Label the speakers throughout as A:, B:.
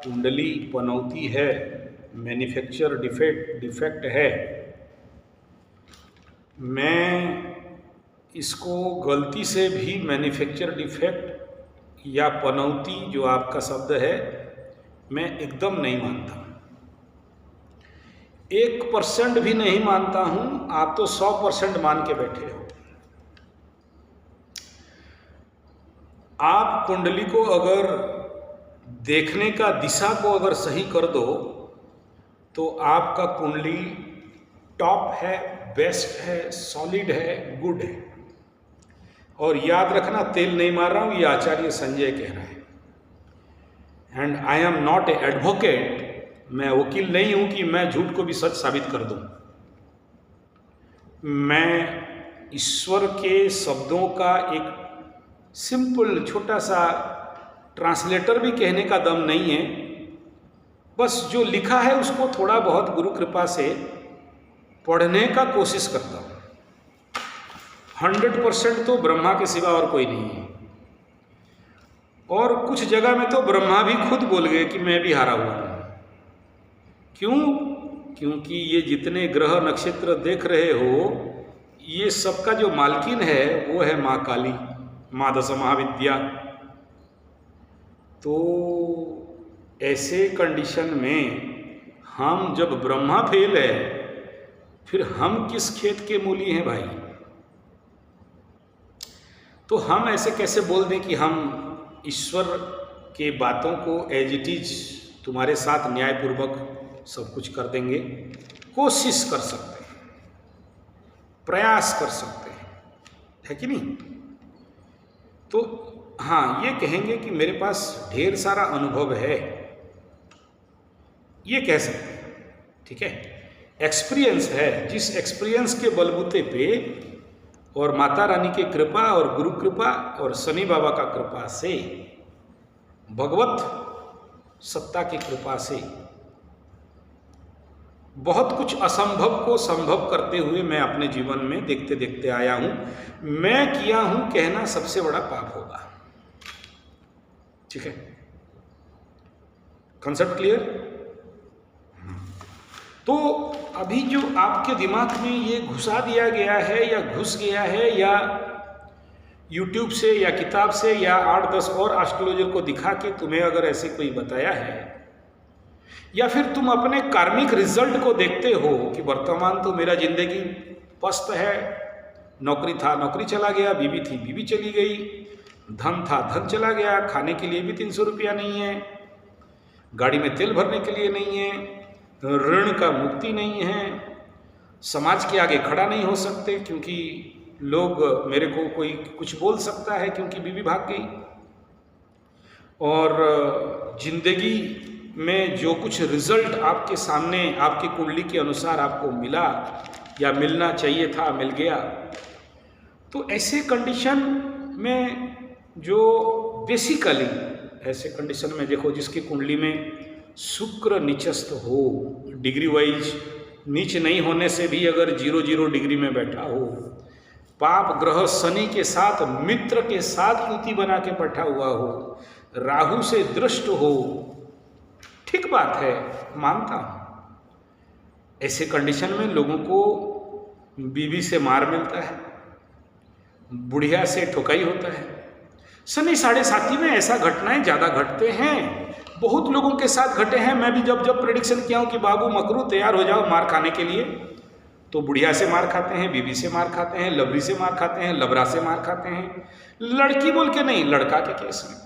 A: कुंडली पनौती है, manufacture defect है, मैं इसको गलती से भी मैन्युफैक्चर डिफेक्ट या पनौती जो आपका शब्द है मैं एकदम नहीं मानता, 1% भी नहीं मानता हूं। आप तो 100% मान के बैठे हो। आप कुंडली को अगर देखने का दिशा को अगर सही कर दो तो आपका कुंडली टॉप है, बेस्ट है, सॉलिड है, गुड है। और याद रखना, तेल नहीं मार रहा हूं, ये आचार्य संजय कह रहा है। And I am not a advocate, मैं वकील नहीं हूं कि मैं झूठ को भी सच साबित कर दूं। मैं ईश्वर के शब्दों का एक सिंपल छोटा सा ट्रांसलेटर भी कहने का दम नहीं है, बस जो लिखा है उसको थोड़ा बहुत गुरु कृपा से पढ़ने का कोशिश करता हूँ। 100% तो ब्रह्मा के सिवा और कोई नहीं है। और कुछ जगह में तो ब्रह्मा भी खुद बोल गए कि मैं भी हारा हुआ हूँ। क्यों? क्योंकि ये जितने ग्रह नक्षत्र देख रहे हो, ये सबका जो मालकिन है वो है माँ काली, माँ दश महाविद्या। तो ऐसे कंडीशन में हम जब ब्रह्मा फेल है, फिर हम किस खेत के मूली हैं भाई? तो हम ऐसे कैसे बोल दें कि हम ईश्वर के बातों को एज इट इज तुम्हारे साथ न्यायपूर्वक सब कुछ कर देंगे? कोशिश कर सकते हैं, प्रयास कर सकते हैं, है कि नहीं? तो हाँ, ये कहेंगे कि मेरे पास ढेर सारा अनुभव है, ये कह सकते हैं, ठीक है, एक्सपीरियंस है। जिस एक्सपीरियंस के बलबूते पे और माता रानी की कृपा और गुरु कृपा और शनि बाबा का कृपा से, भगवत सत्ता की कृपा से बहुत कुछ असंभव को संभव करते हुए मैं अपने जीवन में देखते देखते आया हूं। मैं किया हूं कहना सबसे बड़ा पाप होगा। ठीक है, कॉन्सेप्ट क्लियर? तो अभी जो आपके दिमाग में ये घुसा दिया गया है या घुस गया है, या YouTube से या किताब से या 8-10 और एस्ट्रोलॉजर को दिखा के तुम्हें अगर ऐसे कोई बताया है, या फिर तुम अपने कार्मिक रिजल्ट को देखते हो कि वर्तमान तो मेरा जिंदगी पस्त है, नौकरी था नौकरी चला गया, बीवी थी बीवी चली गई, धन था धन चला गया, खाने के लिए भी 300 रुपया नहीं है, गाड़ी में तेल भरने के लिए नहीं है, ऋण का मुक्ति नहीं है, समाज के आगे खड़ा नहीं हो सकते क्योंकि लोग मेरे को कोई कुछ बोल सकता है क्योंकि बीवी भाग गई, और जिंदगी में जो कुछ रिजल्ट आपके सामने आपकी कुंडली के अनुसार आपको मिला या मिलना चाहिए था, मिल गया। तो ऐसे कंडीशन में जो बेसिकली ऐसे कंडीशन में देखो, जिसकी कुंडली में शुक्र नीचस्थ हो, डिग्री वाइज नीच नहीं होने से भी अगर 0-0 डिग्री में बैठा हो, पाप ग्रह शनि के साथ मित्र के साथ युति बना के बैठा हुआ हो, राहु से दृष्ट हो, ठीक बात है, मानता हूं। ऐसे कंडीशन में लोगों को बीवी से मार मिलता है, बुढ़िया से ठुकाई होता है। शनि 7.5 में ऐसा घटनाएं ज़्यादा घटते हैं, बहुत लोगों के साथ घटे हैं। मैं भी जब प्रेडिक्शन किया हूं कि बाबू मकरू तैयार हो जाओ मार खाने के लिए, तो बुढ़िया से मार खाते हैं, बीवी से मार खाते हैं, लबरी से मार खाते हैं, लबरा से मार खाते हैं, लड़की बोल के नहीं, लड़का के केस में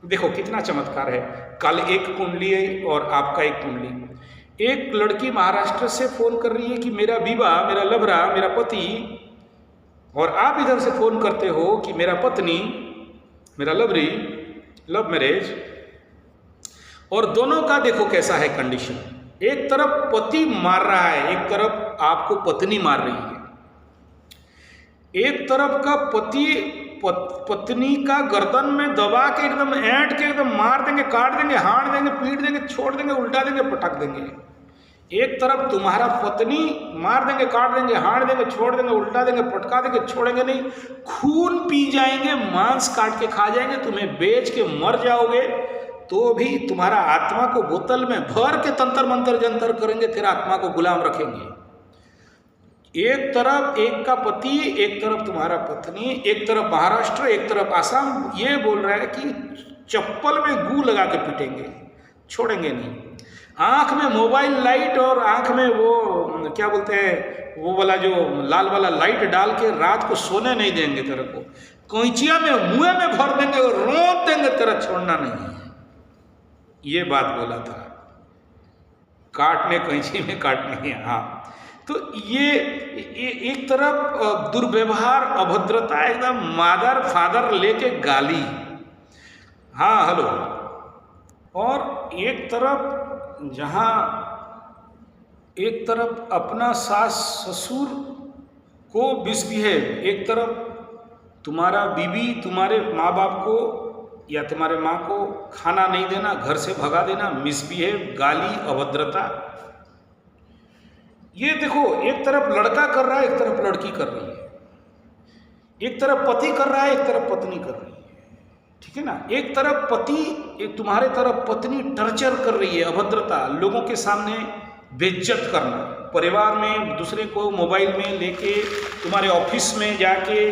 A: देखो कितना चमत्कार है। कल एक कुंडली है और आपका एक कुंडली। एक लड़की महाराष्ट्र से फोन कर रही है कि मेरा बीवा, मेरा लबरा, मेरा पति, और आप इधर से फोन करते हो कि मेरा पत्नी, मेरा लबरी, लव मैरिज। और दोनों का देखो कैसा है कंडीशन, एक तरफ पति मार रहा है, एक तरफ आपको पत्नी मार रही है। एक तरफ का पति पत्नी का गर्दन में दबा के एकदम ऐंठ के एकदम मार देंगे, काट देंगे, हाड़ देंगे, पीट देंगे, छोड़ देंगे, उल्टा देंगे, पटक देंगे। एक तरफ तुम्हारा पत्नी मार देंगे, काट देंगे, हाड़ देंगे, छोड़ देंगे, उल्टा देंगे, पटका देंगे, छोड़ेंगे नहीं, खून पी जाएंगे, मांस काट के खा जाएंगे, तुम्हें बेच के मर जाओगे, तो भी तुम्हारा आत्मा को बोतल में भर के तंत्र मंत्र जंतर करेंगे, तेरा आत्मा को गुलाम रखेंगे। एक तरफ एक का पति, एक तरफ तुम्हारा पत्नी, एक तरफ महाराष्ट्र, एक तरफ आसाम, ये बोल रहा है कि चप्पल में गू लगा के पीटेंगे, छोड़ेंगे नहीं। आंख में मोबाइल लाइट और आंख में वो क्या बोलते हैं, वो वाला जो लाल वाला लाइट डाल के रात को सोने नहीं देंगे तेरे को। कैंचिया में मुंह में भर देंगे और रोक देंगे, तेरा छोड़ना नहीं है। ये बात बोला था, काटने कैंची में काटने। हाँ, तो ये एक तरफ दुर्व्यवहार, अभद्रता, एकदम मादर फादर लेके गाली। हाँ हेलो। और एक तरफ जहाँ एक तरफ अपना सास ससुर को मिसबिहेव, एक तरफ तुम्हारा बीवी तुम्हारे माँ बाप को या तुम्हारे माँ को खाना नहीं देना, घर से भगा देना, मिसबिहेव, गाली, अभद्रता। ये देखो, एक तरफ लड़का कर रहा है, एक तरफ लड़की कर रही है, एक तरफ पति कर रहा है, एक तरफ पत्नी कर रही है, ठीक है ना। एक तरफ पति, एक तुम्हारे तरफ पत्नी टर्चर कर रही है, अभद्रता, लोगों के सामने बेइज्जत करना, परिवार में दूसरे को मोबाइल में लेके, तुम्हारे ऑफिस में जाके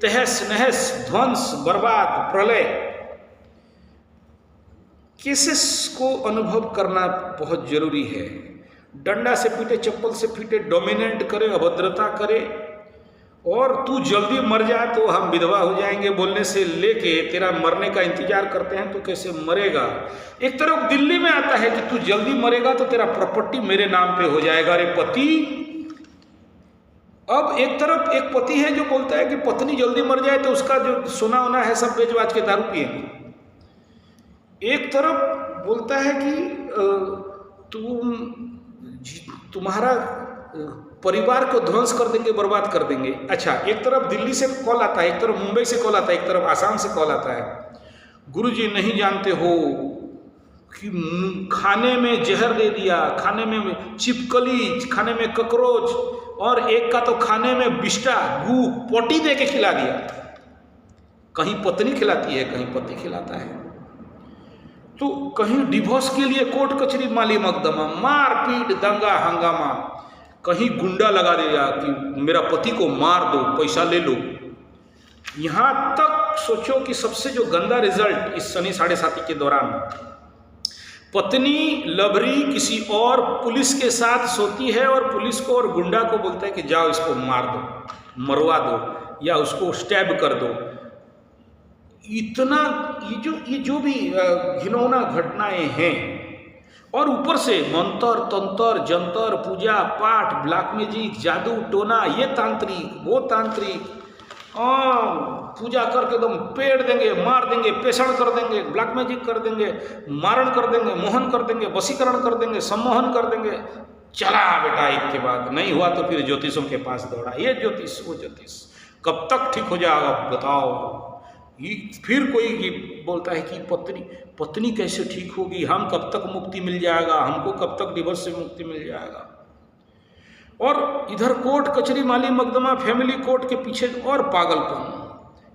A: तहस नहस, ध्वंस, बर्बाद, प्रलय। केसेस को अनुभव करना बहुत जरूरी है। डंडा से पीटे, चप्पल से पीटे, डोमिनेट करे, अभद्रता करे, और तू जल्दी मर जा तो हम विधवा हो जाएंगे बोलने से लेके तेरा मरने का इंतजार करते हैं तो कैसे मरेगा। एक तरफ दिल्ली में आता है कि तू जल्दी मरेगा तो तेरा प्रॉपर्टी मेरे नाम पे हो जाएगा, अरे पति। अब एक तरफ एक पति है जो बोलता है कि पत्नी जल्दी मर जाए तो उसका जो सोना वोना है सब बेच बाच के दारू पिएंगे। एक तरफ बोलता है कि तुम्हारा परिवार को ध्वंस कर देंगे, बर्बाद कर देंगे। अच्छा, एक तरफ दिल्ली से कॉल आता है, एक तरफ मुंबई से कॉल आता है, एक तरफ आसाम से कॉल आता है, गुरुजी नहीं जानते हो कि खाने में जहर दे दिया, खाने में छिपकली, खाने में ककरोच, और एक का तो खाने में बिष्टा, गू, पोटी दे के खिला दिया। कहीं पत्नी खिलाती है, कहीं पति खिलाता है। तो कहीं डिवोर्स के लिए कोर्ट कचहरी, माली मकदमा, मारपीट, दंगा हंगामा, कहीं गुंडा लगा देगा कि मेरा पति को मार दो, पैसा ले लो। यहाँ तक सोचो कि सबसे जो गंदा रिजल्ट इस शनि 7.5 के दौरान, पत्नी लबरी किसी और पुलिस के साथ सोती है और पुलिस को और गुंडा को बोलता है कि जाओ इसको मार दो, मरवा दो, या उसको स्टैब कर दो। इतना ये जो भी घिनौना घटनाएं हैं, और ऊपर से मंत्र तंत्र जंतर, पूजा पाठ, ब्लैक मैजिक, जादू टोना, ये तांत्रिक वो तांत्रिक, पूजा करके एकदम पेड़ देंगे, मार देंगे, पेषण कर देंगे, ब्लैक मैजिक कर देंगे, मारण कर देंगे, मोहन कर देंगे, वशीकरण कर देंगे, सम्मोहन कर देंगे। चला बेटा, एक के बाद नहीं हुआ तो फिर ज्योतिषों के पास दौड़ा, ये ज्योतिष वो ज्योतिष, कब तक ठीक हो जाएगा बताओ। फिर कोई बोलता है कि पत्नी कैसे ठीक होगी, हम कब तक मुक्ति मिल जाएगा, हमको कब तक डिवोर्स से मुक्ति मिल जाएगा। और इधर कोर्ट कचहरी, माली मकदमा, फैमिली कोर्ट के पीछे और पागलपन।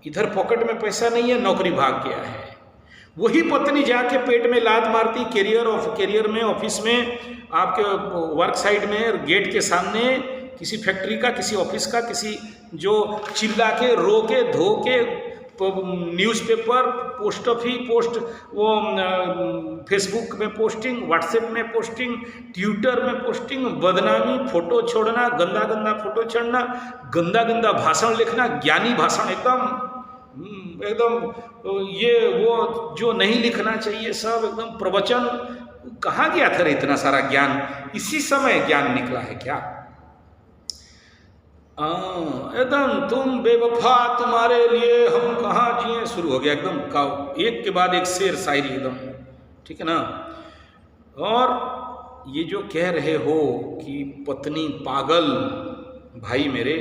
A: इधर पॉकेट में पैसा नहीं है, नौकरी भाग गया है। वही पत्नी जाके पेट में लात मारती, कैरियर में, ऑफिस में, आपके वर्क साइड में, गेट के सामने, किसी फैक्ट्री का, किसी ऑफिस का, किसी जो चिल्ला के, रो के, धो के, न्यूज़पेपर, पोस्ट ऑफिस पोस्ट, वो फेसबुक में पोस्टिंग, व्हाट्सएप में पोस्टिंग, ट्विटर में पोस्टिंग, बदनामी, फोटो छोड़ना, गंदा गंदा फोटो छोड़ना, गंदा गंदा भाषण लिखना, ज्ञानी भाषण एकदम ये वो जो नहीं लिखना चाहिए सब एकदम प्रवचन। कहाँ गया था इतना सारा ज्ञान, इसी समय ज्ञान निकला है क्या? एकदम तुम बेवफा, तुम्हारे लिए हम कहाँ जिए, शुरू हो गया एकदम एक के बाद एक शेर शायरी एकदम, ठीक है ना। और ये जो कह रहे हो कि पत्नी पागल, भाई मेरे,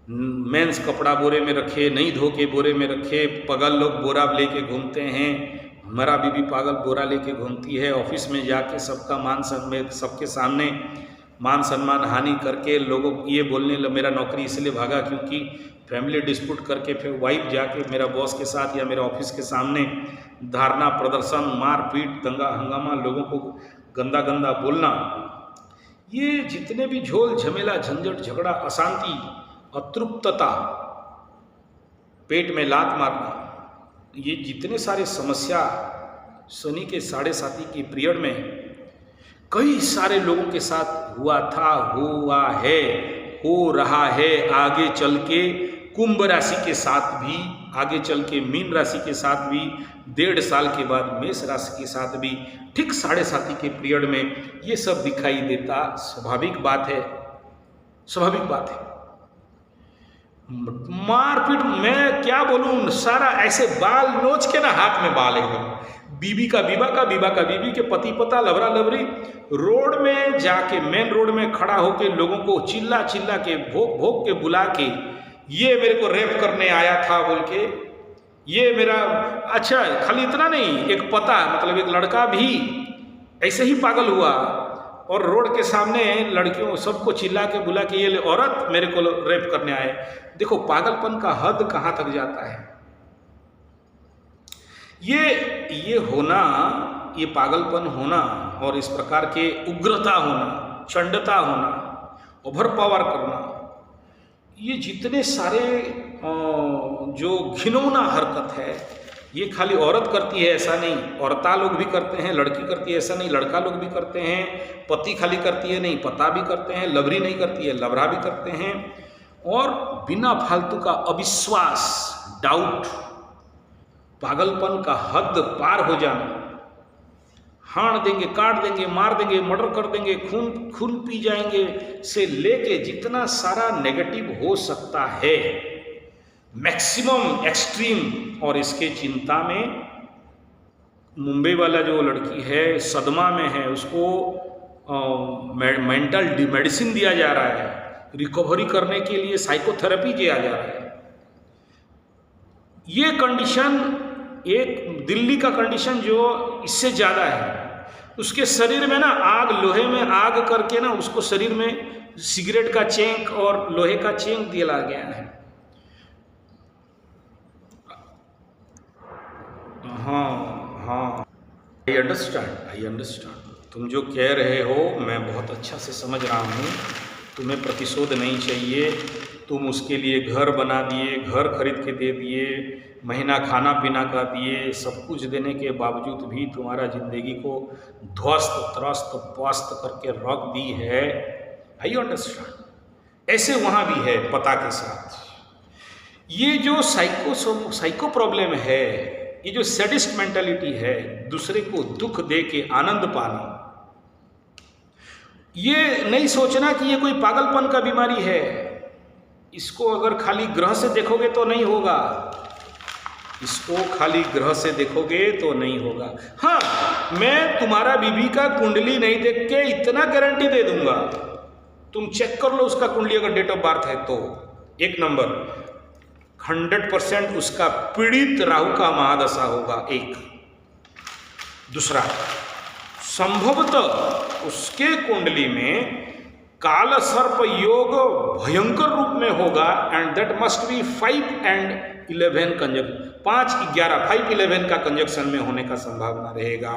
A: मेंस कपड़ा बोरे में रखे, नहीं धो के बोरे में रखे, पागल लोग बोरा लेके घूमते हैं, हमारा बीवी पागल बोरा लेके घूमती है, ऑफिस में जाके सबका मान सम्मान, सबके सामने मान सम्मान हानि करके लोगों ये बोलने लगे मेरा नौकरी इसलिए भागा क्योंकि फैमिली डिस्प्यूट करके फिर वाइफ जाके मेरा बॉस के साथ या मेरे ऑफिस के सामने धरना प्रदर्शन मारपीट दंगा हंगामा लोगों को गंदा गंदा बोलना, ये जितने भी झोल झमेला झंझट झगड़ा अशांति अतृप्तता पेट में लात मारना, ये जितने सारे समस्या शनि के 7.5 के पीरियड में कई सारे लोगों के साथ हुआ था, हुआ है, हो रहा है, आगे चल के कुंभ राशि के साथ भी, आगे चल के मीन राशि के साथ भी, 1.5 साल के बाद मेष राशि के साथ भी ठीक 7.5 के पीरियड में ये सब दिखाई देता। स्वाभाविक बात है, स्वाभाविक बात है। मारपीट मैं क्या बोलूं, सारा ऐसे बाल नोच के ना हाथ में बाल एकदम, बीबी का बीबा का, बीबा का बीबी के, पति पता लवरा लवरी, रोड में जाके मेन रोड में खड़ा होके लोगों को चिल्ला चिल्ला के भोग भोग के बुला के ये मेरे को रेप करने आया था बोल के, ये मेरा अच्छा खाली इतना नहीं, एक पता मतलब एक लड़का भी ऐसे ही पागल हुआ और रोड के सामने लड़कियों सबको चिल्ला के बुला के ये औरत मेरे को रेप करने आए। देखो पागलपन का हद कहाँ तक जाता है। ये होना, ये पागलपन होना और इस प्रकार के उग्रता होना, चंडता होना, ओवर पावर करना, ये जितने सारे जो घिनौना हरकत है ये खाली औरत करती है ऐसा नहीं, औरता लोग भी करते हैं, लड़की करती है ऐसा नहीं, लड़का लोग भी करते हैं, पति खाली करती है नहीं, पता भी करते हैं, लवरी नहीं करती है लवरा भी करते हैं। और बिना फालतू का अविश्वास, डाउट, पागलपन का हद पार हो जाना, हाड़ देंगे, काट देंगे, मार देंगे, मर्डर कर देंगे, खून पी जाएंगे से लेके जितना सारा नेगेटिव हो सकता है मैक्सिमम एक्सट्रीम। और इसके चिंता में मुंबई वाला जो लड़की है सदमा में है, उसको मेंटल मेडिसिन दिया जा रहा है, रिकवरी करने के लिए साइकोथेरेपी दिया जा रहा है। ये कंडीशन एक दिल्ली का कंडीशन जो इससे ज़्यादा है, उसके शरीर में ना आग, लोहे में आग करके ना उसको शरीर में सिगरेट का चेंक और लोहे का चेंक दिया गया है। हाँ, आई अंडरस्टैंड तुम जो कह रहे हो मैं बहुत अच्छा से समझ रहा हूँ। तुम्हें प्रतिशोध नहीं चाहिए, तुम उसके लिए घर बना दिए, घर खरीद के दे दिए, महीना खाना पीना का दिए, सब कुछ देने के बावजूद भी तुम्हारा ज़िंदगी को ध्वस्त त्रस्त पस्त करके रख दी है। I understand. ऐसे वहाँ भी है पता के साथ। ये जो साइको प्रॉब्लम है, ये जो सैडिस्ट मेंटालिटी है, दूसरे को दुख दे के आनंद पाना, ये नहीं सोचना कि ये कोई पागलपन का बीमारी है। इसको अगर खाली ग्रह से देखोगे तो नहीं होगा, इसको खाली ग्रह से देखोगे तो नहीं होगा। हाँ, मैं तुम्हारा बीबी का कुंडली नहीं देख के इतना गारंटी दे दूंगा, तुम चेक कर लो उसका कुंडली अगर डेट ऑफ बर्थ है तो 1 नंबर 100% उसका पीड़ित राहु का महादशा होगा। एक दूसरा, संभवतः उसके कुंडली में काल सर्प योग भयंकर रूप में होगा and that must be 5 and 11 conjunction, 5-11 5-11 का कंजक्शन में होने का संभावना रहेगा।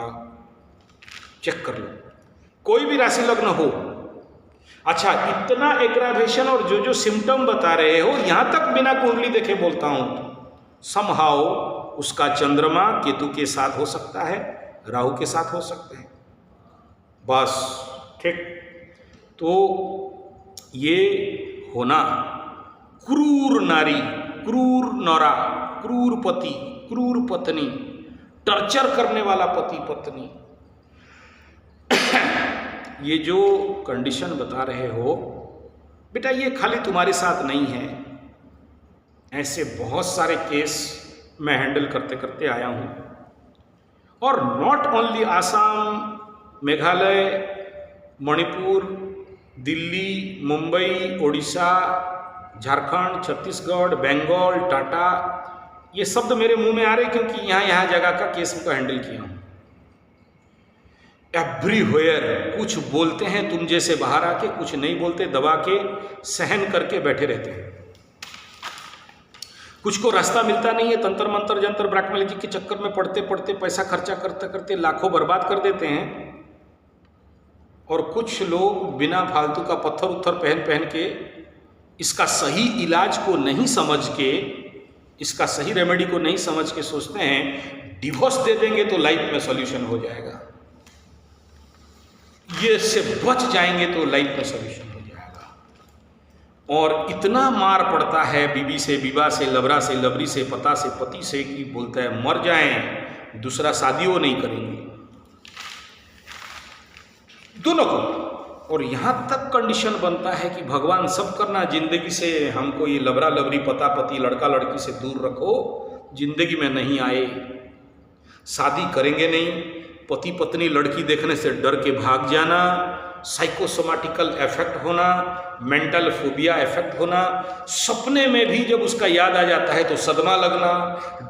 A: चेक कर लो, कोई भी राशि लग्न हो। अच्छा, इतना एग्रावेशन और जो सिम्टम बता रहे हो, यहाँ तक बिना कुंडली देखे बोलता हूँ, समहाउ उसका चंद्रमा केतु के साथ हो सकता है, राहु के साथ हो सकता है, बस ठीक। तो ये होना क्रूर नारी, क्रूर नौरा, क्रूर पति, क्रूर पत्नी, टर्चर करने वाला पति पत्नी, ये जो कंडीशन बता रहे हो बेटा, ये खाली तुम्हारे साथ नहीं है। ऐसे बहुत सारे केस मैं हैंडल करते करते आया हूँ। और नॉट ओनली आसाम, मेघालय, मणिपुर, दिल्ली, मुंबई, उड़ीसा, झारखंड, छत्तीसगढ़, बंगाल, टाटा, ये शब्द मेरे मुंह में आ रहे क्योंकि यहाँ जगह का केस को हैंडल किया हूँ। एवरीवेयर कुछ बोलते हैं तुम जैसे बाहर आके, कुछ नहीं बोलते, दबा के सहन करके बैठे रहते हैं। कुछ को रास्ता मिलता नहीं है, तंत्र मंत्र जंत्र ब्लैकमेल के चक्कर में पढ़ते पढ़ते पैसा खर्चा करते करते लाखों बर्बाद कर देते हैं। और कुछ लोग बिना फालतू का पत्थर उत्थर पहन पहन के इसका सही इलाज को नहीं समझ के, इसका सही रेमेडी को नहीं समझ के सोचते हैं डिवोर्स दे देंगे तो लाइफ में सॉल्यूशन हो जाएगा, ये से बच जाएंगे तो लाइफ में सॉल्यूशन हो जाएगा। और इतना मार पड़ता है बीबी से, बीबा से, लबरा से, लबरी से, पता से, पति से कि बोलता है मर जाएं, दूसरा शादियों नहीं करेंगे दोनों को। और यहाँ तक कंडीशन बनता है कि भगवान सब करना, जिंदगी से हमको ये लबरा लबरी, पता पति, लड़का लड़की से दूर रखो, जिंदगी में नहीं आए, शादी करेंगे नहीं, पति पत्नी लड़की देखने से डर के भाग जाना, साइकोसोमैटिकल इफेक्ट होना, मेंटल फोबिया इफेक्ट होना, सपने में भी जब उसका याद आ जाता है तो सदमा लगना,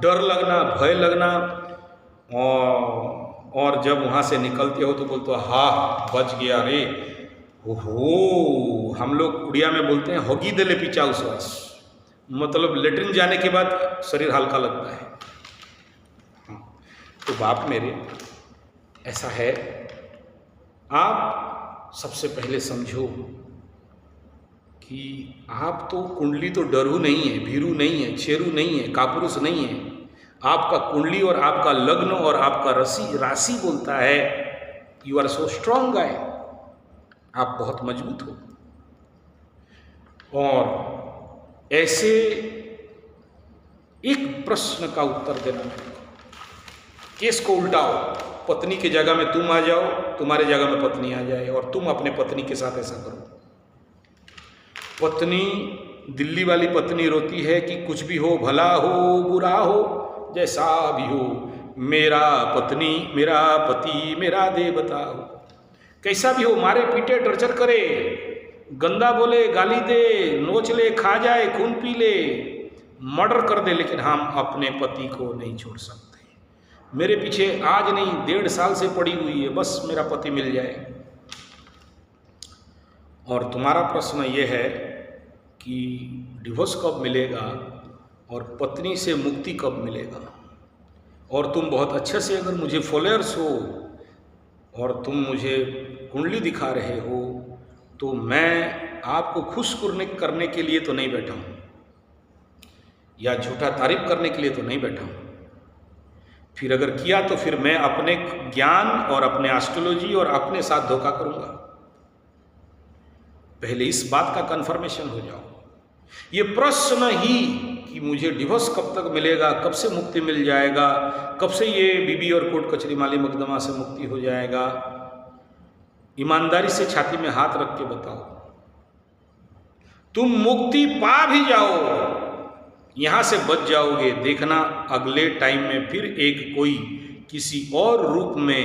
A: डर लगना, भय लगना, और जब वहाँ से निकलते हो तो बोलते हो हाँ बच गया रे, हो। हम लोग उड़िया में बोलते हैं होगी दे ले पीछा उस, मतलब लेटरिन जाने के बाद शरीर हल्का लगता है। तो बाप मेरे ऐसा है, आप सबसे पहले समझो कि आप तो कुंडली तो डरू नहीं है, भीरू नहीं है, छेरू नहीं है, कापुरुष नहीं है। आपका कुंडली और आपका लग्न और आपका राशि बोलता है यू आर सो स्ट्रॉन्ग गाय, आप बहुत मजबूत हो। और ऐसे एक प्रश्न का उत्तर देना मेरे को, केस को उल्टाओ, पत्नी की जगह में तुम आ जाओ, तुम्हारे जगह में पत्नी आ जाए और तुम अपने पत्नी के साथ ऐसा करो। पत्नी, दिल्ली वाली पत्नी रोती है कि कुछ भी हो, भला हो बुरा हो, जैसा भी हो, मेरा पत्नी, मेरा पति, मेरा देवता हो, कैसा भी हो, मारे पीटे टर्चर करे, गंदा बोले, गाली दे, नोच ले, खा जाए, खून पी ले, मर्डर कर दे, लेकिन हम अपने पति को नहीं छोड़ सकते। मेरे पीछे आज नहीं 1.5 साल से पड़ी हुई है, बस मेरा पति मिल जाए। और तुम्हारा प्रश्न ये है कि डिवोर्स कब मिलेगा और पत्नी से मुक्ति कब मिलेगा। और तुम बहुत अच्छे से, अगर मुझे फॉलोअर्स हो और तुम मुझे कुंडली दिखा रहे हो, तो मैं आपको खुश करने के लिए तो नहीं बैठा हूँ, या झूठा तारीफ करने के लिए तो नहीं बैठा हूँ। फिर अगर किया तो फिर मैं अपने ज्ञान और अपने एस्ट्रोलॉजी और अपने साथ धोखा करूँगा। पहले इस बात का कंफर्मेशन हो जाओ। ये प्रश्न ही कि मुझे डिवोर्स कब तक मिलेगा, कब से मुक्ति मिल जाएगा, कब से ये बीबी और कोर्ट कचहरी माली मुकदमा से मुक्ति हो जाएगा, ईमानदारी से छाती में हाथ रख के बताओ। तुम मुक्ति पा भी जाओ, यहां से बच जाओगे, देखना अगले टाइम में फिर एक कोई किसी और रूप में,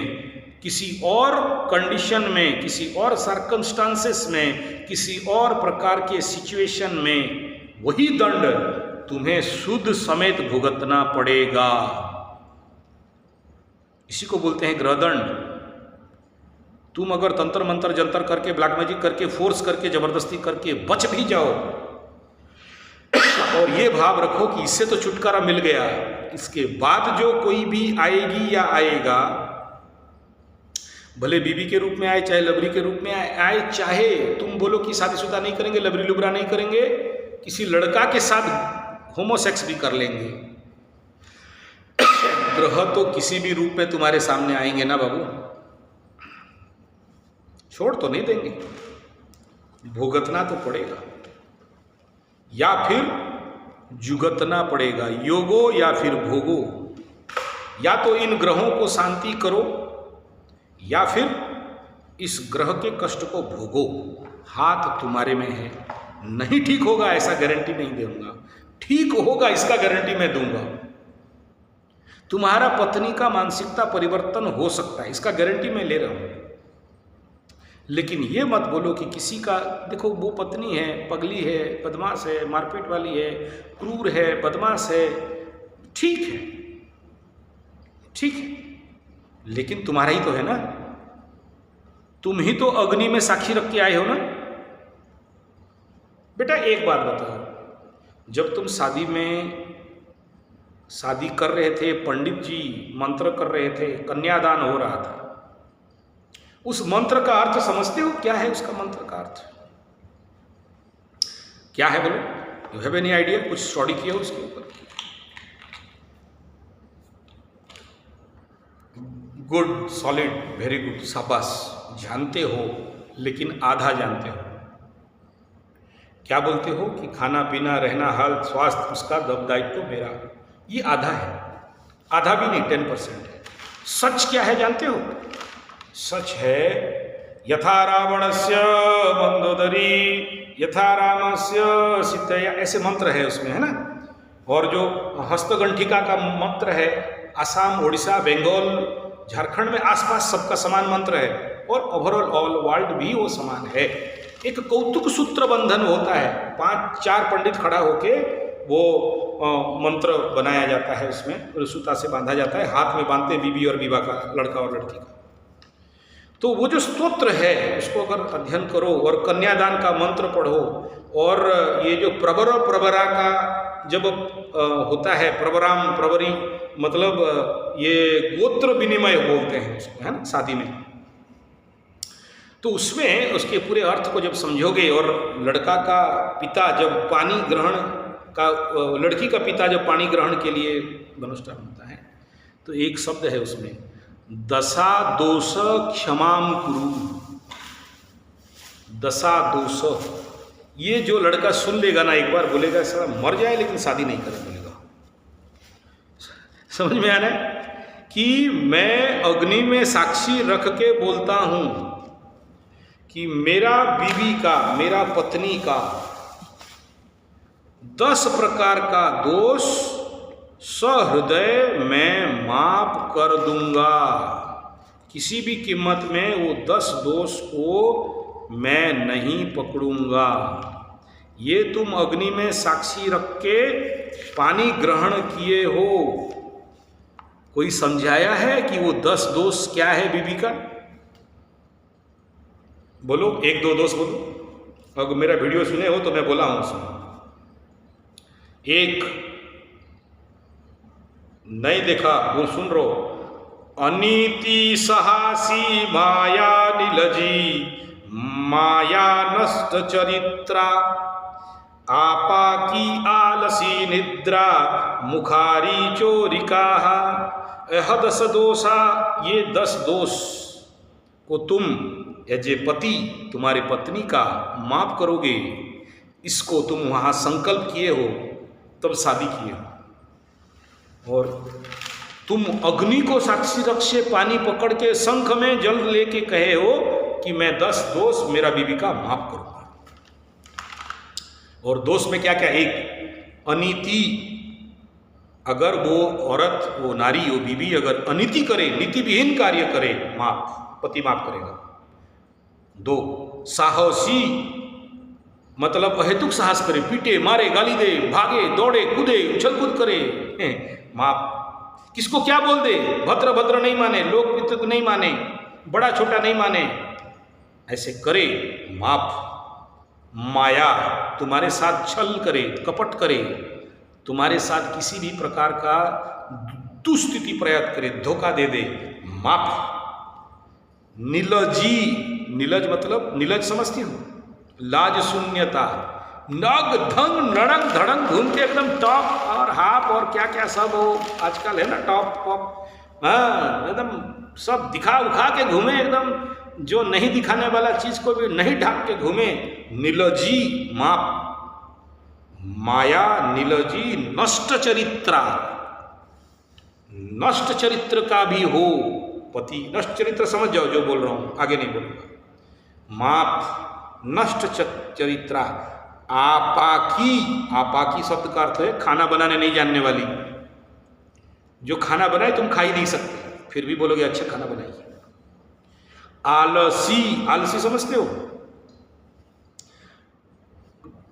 A: किसी और कंडीशन में, किसी और सर्कमस्टांसेस में, किसी और प्रकार के सिचुएशन में वही दंड तुम्हें सुद समेत भुगतना पड़ेगा। इसी को बोलते हैं ग्रहदंड। तुम अगर तंत्र मंत्र जंतर करके, ब्लैक मैजिक करके, फोर्स करके, जबरदस्ती करके बच भी जाओ और ये भाव रखो कि इससे तो छुटकारा मिल गया, इसके बाद जो कोई भी आएगी या आएगा, भले बीबी के रूप में आए, चाहे लबरी के रूप में आए, चाहे तुम बोलो कि शादीशुदा नहीं करेंगे, लबरी लुबरा नहीं करेंगे, किसी लड़का के साथ होमोसेक्स भी कर लेंगे, ग्रह तो किसी भी रूप में तुम्हारे सामने आएंगे ना बाबू, छोड़ तो नहीं देंगे, भुगतना तो पड़ेगा या फिर जुगतना पड़ेगा, योगो या फिर भोगो। या तो इन ग्रहों को शांति करो या फिर इस ग्रह के कष्ट को भोगो, हाथ तुम्हारे में है। नहीं ठीक होगा ऐसा गारंटी नहीं दूंगा, ठीक होगा इसका गारंटी मैं दूंगा। तुम्हारा पत्नी का मानसिकता परिवर्तन हो सकता है, इसका गारंटी मैं ले रहा हूं। लेकिन ये मत बोलो कि किसी का, देखो वो पत्नी है, पगली है, बदमाश है, मारपीट वाली है, क्रूर है, बदमाश है, ठीक है, ठीक है, लेकिन तुम्हारा ही तो है ना, तुम ही तो अग्नि में साक्षी रख के आए हो ना। बेटा एक बात बताओ, जब तुम शादी कर रहे थे, पंडित जी मंत्र कर रहे थे, कन्यादान हो रहा था, उस मंत्र का अर्थ समझते हो? क्या है उसका मंत्र का अर्थ? क्या है बोलो? You have any idea? कुछ स्टडी किया उसके ऊपर? गुड, सॉलिड, वेरी गुड, शाबाश, जानते हो, लेकिन आधा जानते हो। क्या बोलते हो कि खाना पीना, रहना, हाल, स्वास्थ्य उसका दायित्व तो मेरा, ये आधा है, आधा भी नहीं, 10% है। सच क्या है जानते हो? सच है यथा रावणस्य मंदोदरी यथा रामस्य सीतया, ऐसे मंत्र है उसमें, है ना। और जो हस्तगंठिका का मंत्र है, आसाम, उड़ीसा, बंगाल, झारखंड में आसपास सबका समान मंत्र है, और ओवरऑल ऑल वर्ल्ड भी वो समान है। एक कौतुक सूत्र बंधन होता है, 5-4 पंडित खड़ा होके वो मंत्र बनाया जाता है, उसमें सूता से बांधा जाता है, हाथ में बांधते बीबी और विवाह का, लड़का और लड़की का। तो वो जो स्तोत्र है उसको अगर अध्ययन करो और कन्यादान का मंत्र पढ़ो, और ये जो प्रबरा का जब होता है, प्रबराम प्रबरी मतलब ये गोत्र विनिमय बोलते हैं उसको, है ना, शादी में। तो उसमें उसके पूरे अर्थ को जब समझोगे, और लड़का का पिता जब पानी ग्रहण का, लड़की का पिता जब पानी ग्रहण के लिए धनुष्ठान होता है, तो एक शब्द है उसमें, दशा दोष क्षमाम कुरु। दशा दोष, ये जो लड़का सुन लेगा ना, एक बार बोलेगा साला मर जाए लेकिन शादी नहीं करे, बोलेगा। समझ में आ रहा है कि मैं अग्नि में साक्षी रख के बोलता हूं कि मेरा बीवी का, मेरा पत्नी का 10 प्रकार का दोष सहृदय मैं माफ कर दूंगा। किसी भी कीमत में वो 10 दोष को मैं नहीं पकड़ूंगा। ये तुम अग्नि में साक्षी रख के पानी ग्रहण किए हो, कोई समझाया है कि वो 10 दोष क्या है बीबी का? बोलो, 1-2 दोष बोलो। अगर मेरा वीडियो सुने हो तो मैं बोला हूं उसमें। 1, नहीं देखा वो सुन रो, अनीति सहासी माया नीलजी माया नष्ट चरित्रा आपाकी आलसी निद्रा मुखारी चोरिका। यह 10 दोषा, ये 10 दोष को तुम एज ए पति तुम्हारे पत्नी का माफ करोगे। इसको तुम वहां संकल्प किए हो, तब शादी किए हो। और तुम अग्नि को साक्षी रख से पानी पकड़ के शंख में जल लेके कहे हो कि मैं 10 दोष मेरा बीवी का माफ करूंगा। और दोष में क्या क्या? 1, अनीति, अगर वो औरत, वो नारी, वो बीवी अगर अनीति करे, नीति विहीन कार्य करे, माफ, पति माफ करेगा। 2, साहसी, मतलब अहेतुक साहस करे, पीटे, मारे, गाली दे, भागे, दौड़े, कूदे, उछल कूद करे, माफ। किसको क्या बोल दे, भद्र भद्र नहीं माने, लोक पितृ नहीं माने, बड़ा छोटा नहीं माने, ऐसे करे, माफ। माया, तुम्हारे साथ छल करे, कपट करे, तुम्हारे साथ किसी भी प्रकार का दुस्थिति प्रयत्न करे, धोखा दे दे, माफ। नीलजी, नीलज मतलब, नीलज समझती हो? लाज शून्यता, नग धंग नड़ंग धड़ंग घूमते एकदम टॉप और हाफ और क्या क्या सब हो आजकल है ना, टॉप पॉप, हाँ एकदम सब दिखा उखा के घूमे, एकदम जो नहीं दिखाने वाला चीज को भी नहीं ढाक के घूमे, नीलजी, माप। माया नीलजी नष्ट चरित्रा, नष्ट चरित्र का भी हो पति। नष्ट चरित्र समझ जाओ जो बोल रहा हूं, आगे नहीं बोलूंगा। माप, नष्ट चरित्रा। आपाकी, आपाकी शब्द का अर्थ है खाना बनाने नहीं जानने वाली। जो खाना बनाए तुम खा ही नहीं सकते, फिर भी बोलोगे अच्छा खाना बनाइए। आलसी, आलसी समझते हो?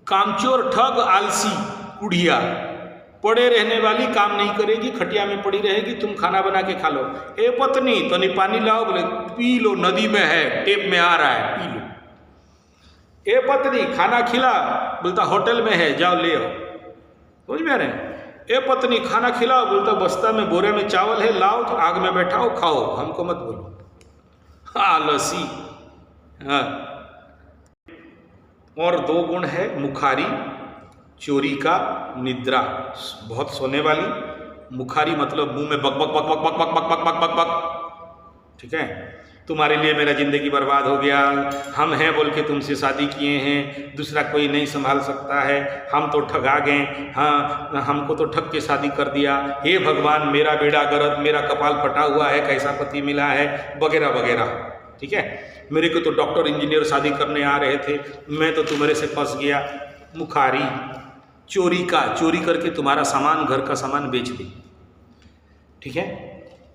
A: कामचोर, ठग, आलसी, कुढ़िया, पड़े रहने वाली काम नहीं करेगी, खटिया में पड़ी रहेगी, तुम खाना बना के खा लो। ए पत्नी तो नहीं पानी लाओ, बोले पी लो, नदी में है, टेप में आ रहा है, पी लो। ए पत्नी खाना खिला, बोलता होटल में है, जाओ ले आओ। समझ में आ रहे हैं? ए पत्नी खाना खिलाओ, बोलता बस्ता में बोरे में चावल है, लाओ तो आग में बैठाओ खाओ, हमको मत बोलो। आलसी। हाँ। और 2 गुण है, मुखारी, चोरी का, निद्रा, बहुत सोने वाली। मुखारी मतलब मुंह में बक बक बक बक बक बक बक बक बक बक बक। ठीक है, तुम्हारे लिए मेरा जिंदगी बर्बाद हो गया, हम हैं बोल के तुमसे शादी किए हैं, दूसरा कोई नहीं संभाल सकता है, हम तो ठगा गए, हाँ हमको तो ठग के शादी कर दिया, हे भगवान मेरा बेड़ा गर्क, मेरा कपाल फटा हुआ है, कैसा पति मिला है, वगैरह वगैरह। ठीक है, मेरे को तो डॉक्टर इंजीनियर शादी करने आ रहे थे, मैं तो तुम्हारे से फंस गया। मुखारी, चोरी का, चोरी करके तुम्हारा सामान, घर का सामान बेच दे। ठीक है,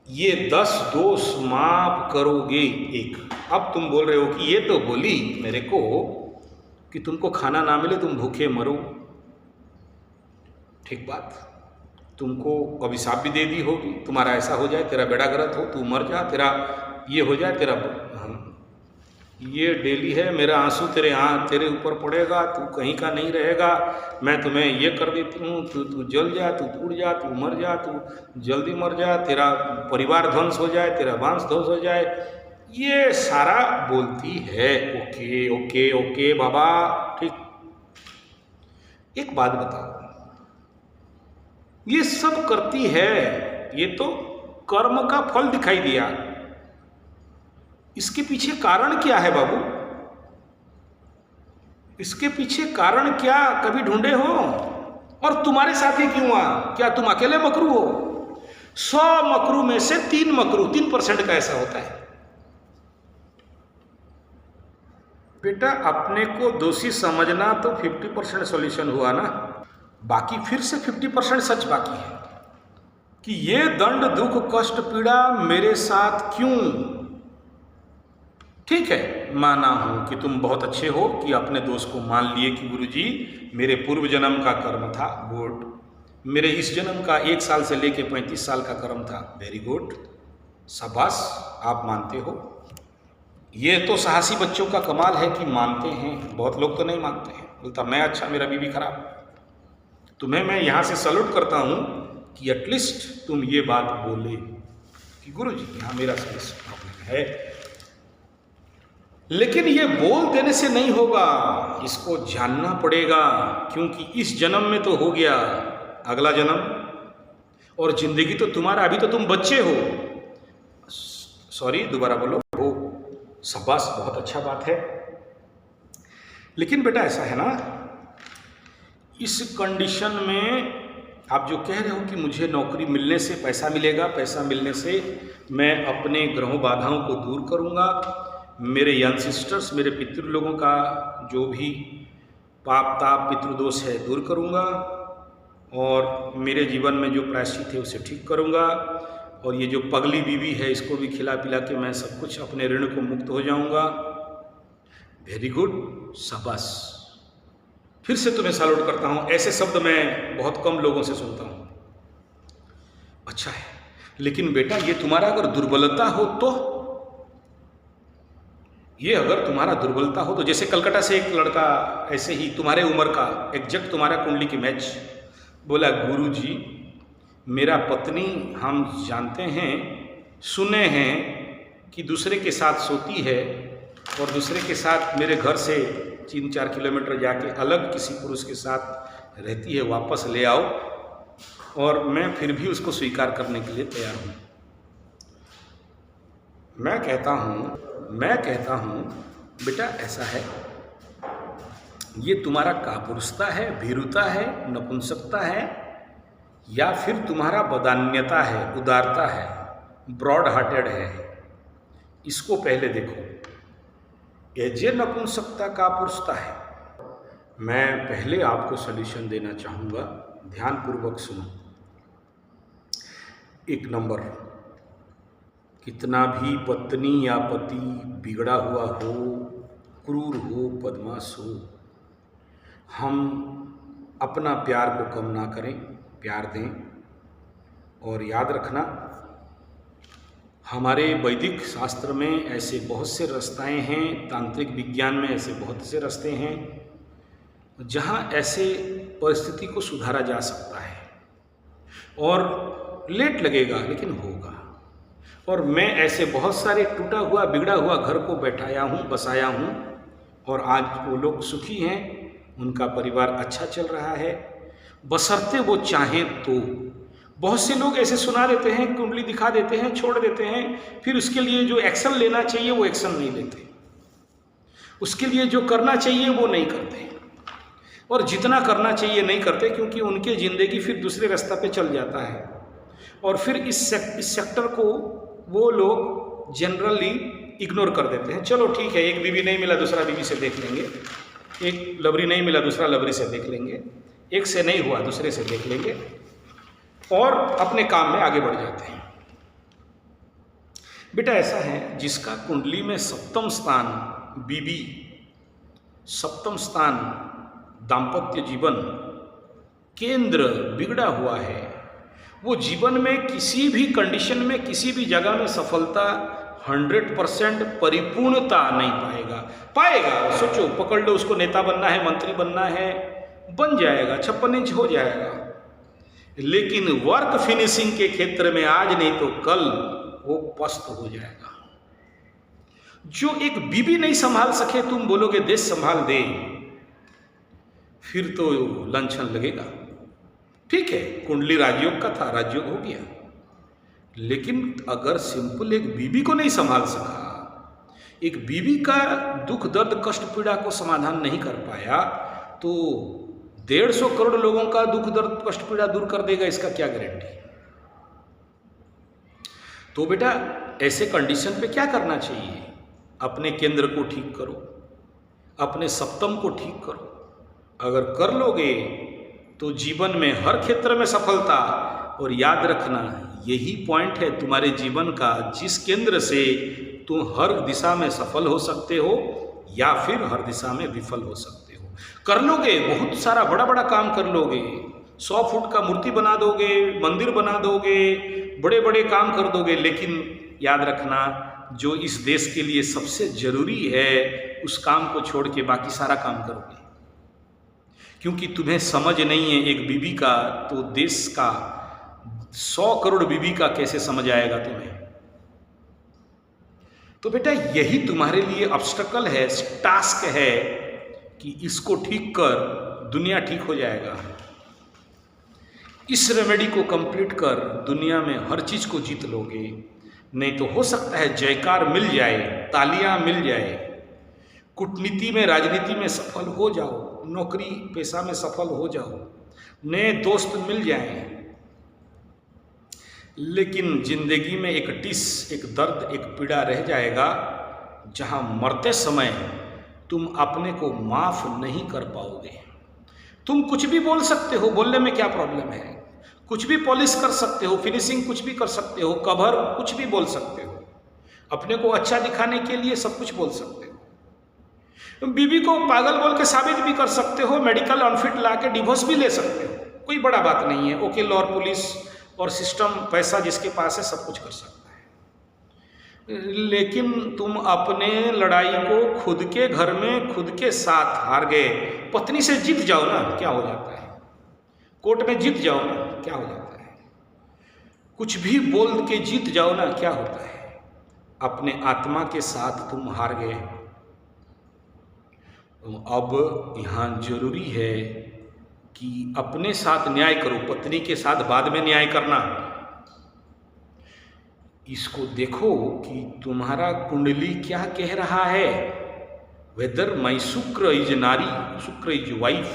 A: ये 10 दोष माफ करोगे एक। अब तुम बोल रहे हो कि ये तो बोली मेरे को कि तुमको खाना ना मिले तुम भूखे मरो। ठीक बात, तुमको अभिशाप भी दे दी होगी, तुम्हारा ऐसा हो जाए, तेरा बेड़ा गर्क हो, तू मर जा, तेरा ये हो जाए, तेरा ये डेली है, मेरा आंसू तेरे ऊपर पड़ेगा, तू कहीं का नहीं रहेगा, मैं तुम्हें ये कर देती हूँ, तू जल जा, तू टूट जा, तू मर जा, तू जल्दी मर जा, तेरा परिवार ध्वंस हो जाए, तेरा वंश ध्वंस हो जाए, ये सारा बोलती है। ओके ओके ओके बाबा, ठीक। एक बात बताओ, ये सब करती है, ये तो कर्म का फल दिखाई दिया, इसके पीछे कारण क्या है बाबू? इसके पीछे कारण क्या कभी ढूंढे हो? और तुम्हारे साथ ही क्यों हुआ? क्या तुम अकेले मकरू हो? 100 मकरू में से 3 मकरू, 3% का ऐसा होता है। बेटा अपने को दोषी समझना तो 50% सॉल्यूशन हुआ ना, बाकी फिर से 50% सच बाकी है कि ये दंड दुख कष्ट पीड़ा मेरे साथ क्यों? ठीक है, माना हूं कि तुम बहुत अच्छे हो कि अपने दोष को मान लिए कि गुरुजी मेरे पूर्व जन्म का कर्म था, गुड। मेरे इस जन्म का 1 साल से लेके 35 साल का कर्म था, वेरी गुड, शाबाश, आप मानते हो। ये तो साहसी बच्चों का कमाल है कि मानते हैं, बहुत लोग तो नहीं मानते हैं, बोलता मैं अच्छा मेरा बीवी खराब। तुम्हें मैं यहाँ से सल्यूट करता हूँ कि एटलीस्ट तुम ये बात बोले कि गुरुजी यहाँ मेरा प्रॉब्लम है। लेकिन ये बोल देने से नहीं होगा, इसको जानना पड़ेगा, क्योंकि इस जन्म में तो हो गया, अगला जन्म और जिंदगी तो तुम्हारा, अभी तो तुम बच्चे हो, सॉरी दोबारा बोलो, हो, शाबाश, बहुत अच्छा बात है। लेकिन बेटा ऐसा है ना, इस कंडीशन में आप जो कह रहे हो कि मुझे नौकरी मिलने से पैसा मिलेगा, पैसा मिलने से मैं अपने ग्रहों बाधाओं को दूर करूँगा, मेरे एंसेस्टर्स, मेरे पितृ लोगों का जो भी पाप ताप पितृदोष है दूर करूँगा, और मेरे जीवन में जो प्रायश्चित है उसे ठीक करूँगा, और ये जो पगली बीवी है इसको भी खिला पिला के मैं सब कुछ अपने ऋण को मुक्त हो जाऊँगा। वेरी गुड, शाबाश, फिर से तुम्हें सैल्यूट करता हूँ। ऐसे शब्द मैं बहुत कम लोगों से सुनता हूँ। अच्छा है, लेकिन बेटा ये तुम्हारा अगर दुर्बलता हो तो, ये अगर तुम्हारा दुर्बलता हो तो, जैसे कलकत्ता से एक लड़का ऐसे ही तुम्हारे उम्र का एग्जैक्ट तुम्हारा कुंडली की मैच, बोला गुरुजी मेरा पत्नी, हम जानते हैं, सुने हैं कि दूसरे के साथ सोती है और दूसरे के साथ मेरे घर से 3-4 किलोमीटर जाके अलग किसी पुरुष के साथ रहती है, वापस ले आओ, और मैं फिर भी उसको स्वीकार करने के लिए तैयार हूँ। मैं कहता हूँ बेटा ऐसा है, ये तुम्हारा कापुरुषता है, भीरुता है, नपुंसकता है, या फिर तुम्हारा बदान्यता है, उदारता है, ब्रॉड हार्टेड है, इसको पहले देखो। ये नपुंसकता कापुरुषता है। मैं पहले आपको सॉल्यूशन देना चाहूँगा, ध्यानपूर्वक सुनो। 1 नंबर, कितना भी पत्नी या पति बिगड़ा हुआ हो, क्रूर हो, बदमाश हो, हम अपना प्यार को कम ना करें, प्यार दें। और याद रखना, हमारे वैदिक शास्त्र में ऐसे बहुत से रास्ते हैं, तांत्रिक विज्ञान में ऐसे बहुत से रास्ते हैं जहाँ ऐसे परिस्थिति को सुधारा जा सकता है, और लेट लगेगा लेकिन होगा। और मैं ऐसे बहुत सारे टूटा हुआ बिगड़ा हुआ घर को बैठाया हूँ, बसाया हूँ, और आज वो लोग सुखी हैं, उनका परिवार अच्छा चल रहा है, बशर्ते वो चाहें तो। बहुत से लोग ऐसे सुना देते हैं, कुंडली दिखा देते हैं, छोड़ देते हैं, फिर उसके लिए जो एक्शन लेना चाहिए वो एक्शन नहीं लेते, उसके लिए जो करना चाहिए वो नहीं करते, और जितना करना चाहिए नहीं करते, क्योंकि उनकी ज़िंदगी फिर दूसरे रास्ते पे चल जाता है। और फिर इस सेक्टर को वो लोग जनरली इग्नोर कर देते हैं। चलो ठीक है, एक बीवी नहीं मिला दूसरा बीवी से देख लेंगे, एक लवरी नहीं मिला दूसरा लवरी से देख लेंगे, एक से नहीं हुआ दूसरे से देख लेंगे, और अपने काम में आगे बढ़ जाते हैं। बेटा ऐसा है, जिसका कुंडली में सप्तम स्थान बीबी, सप्तम स्थान दाम्पत्य जीवन केंद्र बिगड़ा हुआ है, वो जीवन में किसी भी कंडीशन में, किसी भी जगह में सफलता 100% परिपूर्णता नहीं पाएगा। सोचो, पकड़ लो उसको, नेता बनना है, मंत्री बनना है, बन जाएगा, 56 इंच हो जाएगा, लेकिन वर्क फिनिशिंग के क्षेत्र में आज नहीं तो कल वो पस्त हो जाएगा। जो एक बीबी नहीं संभाल सके, तुम बोलोगे देश संभाल दे, फिर तो लंछन लगेगा। ठीक है, कुंडली राजयोग का था, राजयोग हो गया, लेकिन अगर सिंपल एक बीबी को नहीं संभाल सका, एक बीबी का दुख दर्द कष्ट पीड़ा को समाधान नहीं कर पाया, तो 150 करोड़ लोगों का दुख दर्द कष्ट पीड़ा दूर कर देगा, इसका क्या गारंटी। तो बेटा ऐसे कंडीशन पे क्या करना चाहिए? अपने केंद्र को ठीक करो, अपने सप्तम को ठीक करो। अगर कर लोगे तो जीवन में हर क्षेत्र में सफलता। और याद रखना, यही पॉइंट है तुम्हारे जीवन का, जिस केंद्र से तुम हर दिशा में सफल हो सकते हो या फिर हर दिशा में विफल हो सकते हो। कर लोगे, बहुत सारा बड़ा बड़ा काम कर लोगे, 100 फुट का मूर्ति बना दोगे, मंदिर बना दोगे, बड़े बड़े काम कर दोगे, लेकिन याद रखना, जो इस देश के लिए सबसे जरूरी है उस काम को छोड़ के बाकी सारा काम करोगे, क्योंकि तुम्हें समझ नहीं है एक बीबी का, तो देश का 100 करोड़ बीबी का कैसे समझ आएगा तुम्हें। तो बेटा यही तुम्हारे लिए ऑब्स्टेकल है, टास्क है कि इसको ठीक कर, दुनिया ठीक हो जाएगा। इस रेमेडी को कंप्लीट कर दुनिया में हर चीज को जीत लोगे। नहीं तो हो सकता है जयकार मिल जाए, तालियां मिल जाए, कूटनीति में, राजनीति में सफल हो जाओ, नौकरी पेशा में सफल हो जाओ, नए दोस्त मिल जाएं, लेकिन जिंदगी में एक टिस, एक दर्द, एक पीड़ा रह जाएगा, जहां मरते समय तुम अपने को माफ नहीं कर पाओगे। तुम कुछ भी बोल सकते हो, बोलने में क्या प्रॉब्लम है, कुछ भी पॉलिश कर सकते हो, फिनिशिंग कुछ भी कर सकते हो, कवर कुछ भी बोल सकते हो, अपने को अच्छा दिखाने के लिए सब कुछ बोल सकते हो। बीबी को पागल बोल के साबित भी कर सकते हो, मेडिकल अनफिट ला के डिवोर्स भी ले सकते हो, कोई बड़ा बात नहीं है। वकील और पुलिस और सिस्टम, पैसा जिसके पास है सब कुछ कर सकता है, लेकिन तुम अपने लड़ाई को खुद के घर में खुद के साथ हार गए। पत्नी से जीत जाओ ना, क्या हो जाता है, कोर्ट में जीत जाओ ना, क्या हो जाता है, कुछ भी बोल के जीत जाओ ना, क्या होता है, अपने आत्मा के साथ तुम हार गए। तो अब यहाँ जरूरी है कि अपने साथ न्याय करो, पत्नी के साथ बाद में न्याय करना। इसको देखो कि तुम्हारा कुंडली क्या कह रहा है, वेदर माई शुक्र is nari, Shukra is wife,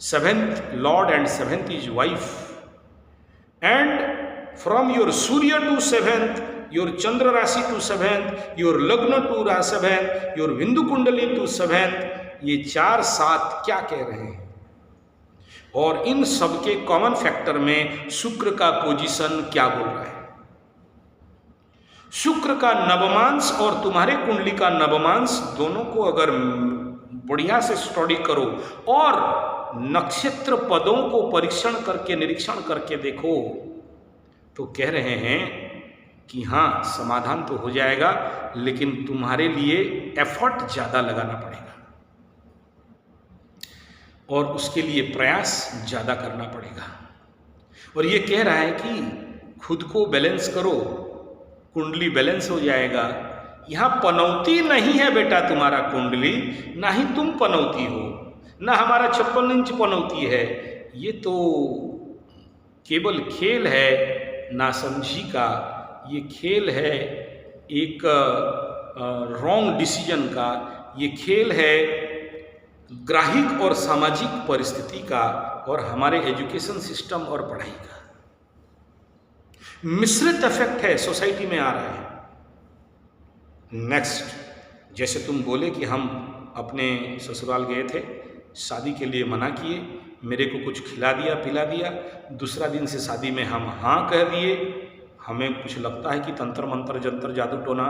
A: 7th lord and 7th is wife, and from your Surya to 7th, your Chandra rashi to 7th, your lagna to 7th, your bindu kundali to 7th, ये 4 7 क्या कह रहे हैं। और इन सब के कॉमन फैक्टर में शुक्र का पोजीशन क्या बोल रहा है। शुक्र का नवमांश और तुम्हारे कुंडली का नवमांश दोनों को अगर बढ़िया से स्टडी करो और नक्षत्र पदों को परीक्षण करके निरीक्षण करके देखो तो कह रहे हैं कि हाँ समाधान तो हो जाएगा, लेकिन तुम्हारे लिए एफर्ट ज़्यादा लगाना पड़ेगा और उसके लिए प्रयास ज़्यादा करना पड़ेगा। और ये कह रहा है कि खुद को बैलेंस करो, कुंडली बैलेंस हो जाएगा। यहाँ पनौती नहीं है बेटा तुम्हारा कुंडली, ना ही तुम पनौती हो, ना हमारा 56 इंच पनौती है। ये तो केवल खेल है नासमझी का, ये खेल है एक रॉन्ग डिसीजन का, ये खेल है ग्राहिक और सामाजिक परिस्थिति का और हमारे एजुकेशन सिस्टम और पढ़ाई का मिश्रित इफेक्ट है, सोसाइटी में आ रहा है। नेक्स्ट, जैसे तुम बोले कि हम अपने ससुराल गए थे, शादी के लिए मना किए, मेरे को कुछ खिला दिया पिला दिया, दूसरा दिन से शादी में हम हाँ कह दिए। हमें कुछ लगता है कि तंत्र मंत्र जंतर जादू टोना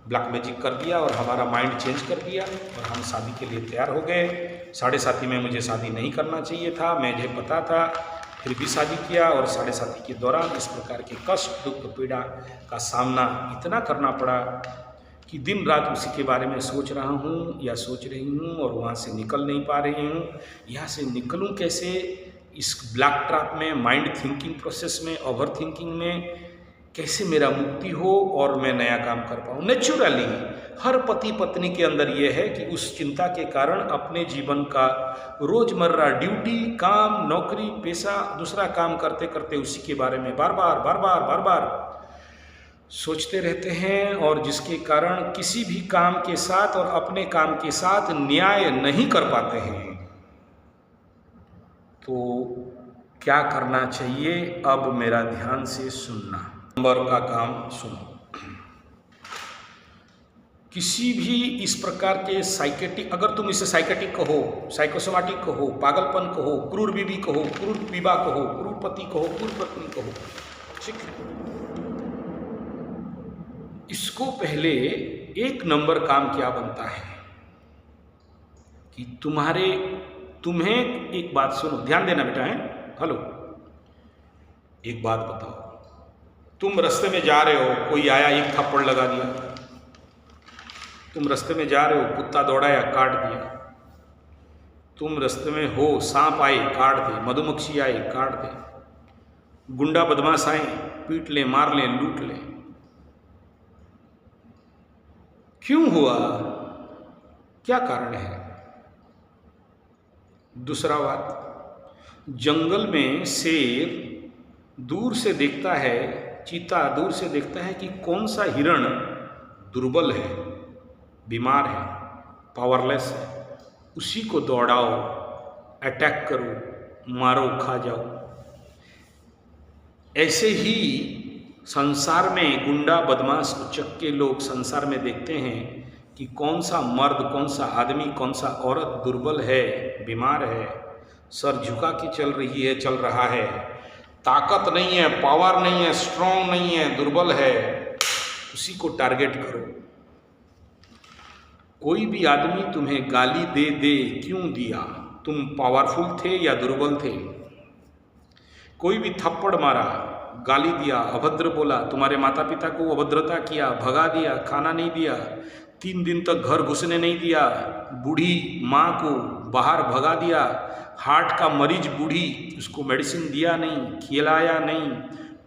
A: ब्लैक मैजिक कर दिया और हमारा माइंड चेंज कर दिया और हम शादी के लिए तैयार हो गए। 7.5 में मुझे शादी नहीं करना चाहिए था, मुझे पता था, फिर भी शादी किया और 7.5 के दौरान इस प्रकार के कष्ट दुख पीड़ा का सामना इतना करना पड़ा कि दिन रात उसी के बारे में सोच रहा हूँ या सोच रही हूँ और वहाँ से निकल नहीं पा रही हूँ। यहाँ से निकलूँ कैसे, इस ब्लैक ट्रैप में, माइंड थिंकिंग प्रोसेस में, ओवर थिंकिंग में कैसे मेरा मुक्ति हो और मैं नया काम कर पाऊँ। नेचुरली हर पति पत्नी के अंदर ये है कि उस चिंता के कारण अपने जीवन का रोजमर्रा ड्यूटी, काम, नौकरी, पेशा, दूसरा काम करते करते उसी के बारे में बार बार सोचते रहते हैं और जिसके कारण किसी भी काम के साथ और अपने काम के साथ न्याय नहीं कर पाते हैं। तो क्या करना चाहिए, अब मेरा ध्यान से सुनना। नंबर का काम सुनो। किसी भी इस प्रकार के साइकेटिक, अगर तुम इसे साइकेटिक कहो, साइकोसोमाटिक कहो, पागलपन कहो, क्रूर बीवी कहो, क्रूर विवाह कहो, क्रूर पति कहो, क्रूर पत्नी कहो, ठीक, इसको पहले 1 नंबर काम क्या बनता है कि तुम्हें एक बात सुनो, ध्यान देना बेटा, है हेलो, एक बात बताओ, तुम रास्ते में जा रहे हो, कोई आया एक थप्पड़ लगा दिया, तुम रास्ते में जा रहे हो, कुत्ता दौड़ाया काट दिया, तुम रास्ते में हो, सांप आए काट दे, मधुमक्खी आए काट दे, गुंडा बदमाश आए पीट ले, मार ले, लूट ले, क्यों हुआ, क्या कारण है? दूसरा बात, जंगल में शेर दूर से देखता है, चीता दूर से देखता है कि कौन सा हिरण दुर्बल है, बीमार है, पावरलेस है, उसी को दौड़ाओ, अटैक करो, मारो, खा जाओ। ऐसे ही संसार में गुंडा बदमाश उचक्के लोग संसार में देखते हैं कि कौन सा मर्द, कौन सा आदमी, कौन सा औरत दुर्बल है, बीमार है, सर झुका के चल रहा है, ताकत नहीं है, पावर नहीं है, स्ट्रांग नहीं है, दुर्बल है, उसी को टारगेट करो। कोई भी आदमी तुम्हें गाली दे, क्यों दिया, तुम पावरफुल थे या दुर्बल थे? कोई भी थप्पड़ मारा, गाली दिया, अभद्र बोला, तुम्हारे माता पिता को अभद्रता किया, भगा दिया, खाना नहीं दिया, 3 दिन तक घर घुसने नहीं दिया, बूढ़ी माँ को बाहर भगा दिया, हार्ट का मरीज बूढ़ी, उसको मेडिसिन दिया नहीं, खिलाया नहीं,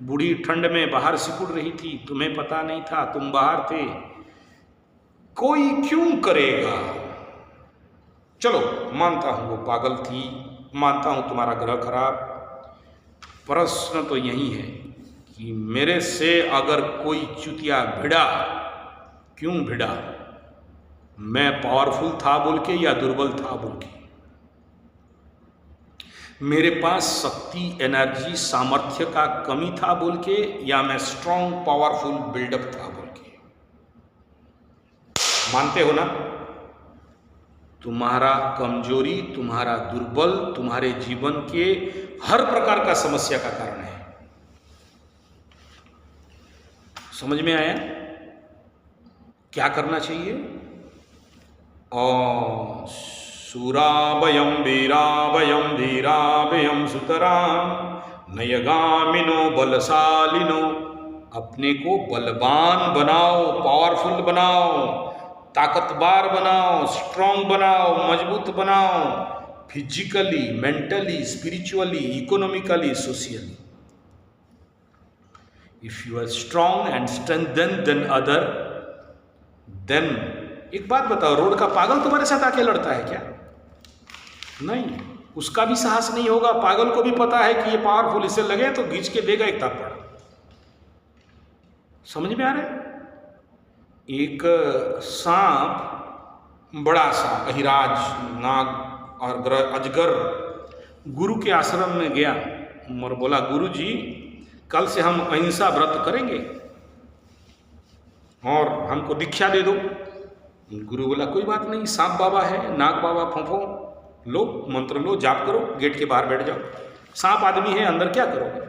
A: बूढ़ी ठंड में बाहर सिकुड़ रही थी, तुम्हें पता नहीं था, तुम बाहर थे, कोई क्यों करेगा? चलो मानता हूँ वो पागल थी, मानता हूँ तुम्हारा ग्रह खराब। प्रश्न तो यही है कि मेरे से अगर कोई चुतिया भिड़ा, क्यों भिड़ा? मैं पावरफुल था बोल के या दुर्बल था बोल के? मेरे पास शक्ति, एनर्जी, सामर्थ्य का कमी था बोल के या मैं स्ट्रांग पावरफुल बिल्डअप था बोल के? मानते हो ना? तुम्हारा कमजोरी, तुम्हारा दुर्बल, तुम्हारे जीवन के हर प्रकार का समस्या का कारण है। समझ में आया? क्या करना चाहिए? और सूराभयं वीराभयं धीराभयं सुतरां नयगामिनो बलशालिनो। अपने को बलवान बनाओ, पावरफुल बनाओ, ताकतवर बनाओ, स्ट्रांग बनाओ, मजबूत बनाओ, physically, mentally, spiritually, economically, socially. If you are strong and strengthen then other, then एक बात बताओ, रोड का पागल तुम्हारे साथ आके लड़ता है क्या? नहीं, उसका भी साहस नहीं होगा। पागल को भी पता है कि ये पावरफुल, इसे लगे तो घींच के देगा एक थप्पड़। समझ में आ रहा है? एक सांप, बड़ा सा अहिराज, नाग और अजगर गुरु के आश्रम में गया और बोला, गुरु जी कल से हम अहिंसा व्रत करेंगे और हमको दीक्षा दे दो। गुरु बोला, कोई बात नहीं, सांप बाबा है, नाग बाबा फंफो, लो मंत्र लो, जाप करो, गेट के बाहर बैठ जाओ। सांप आदमी है, अंदर क्या करोगे?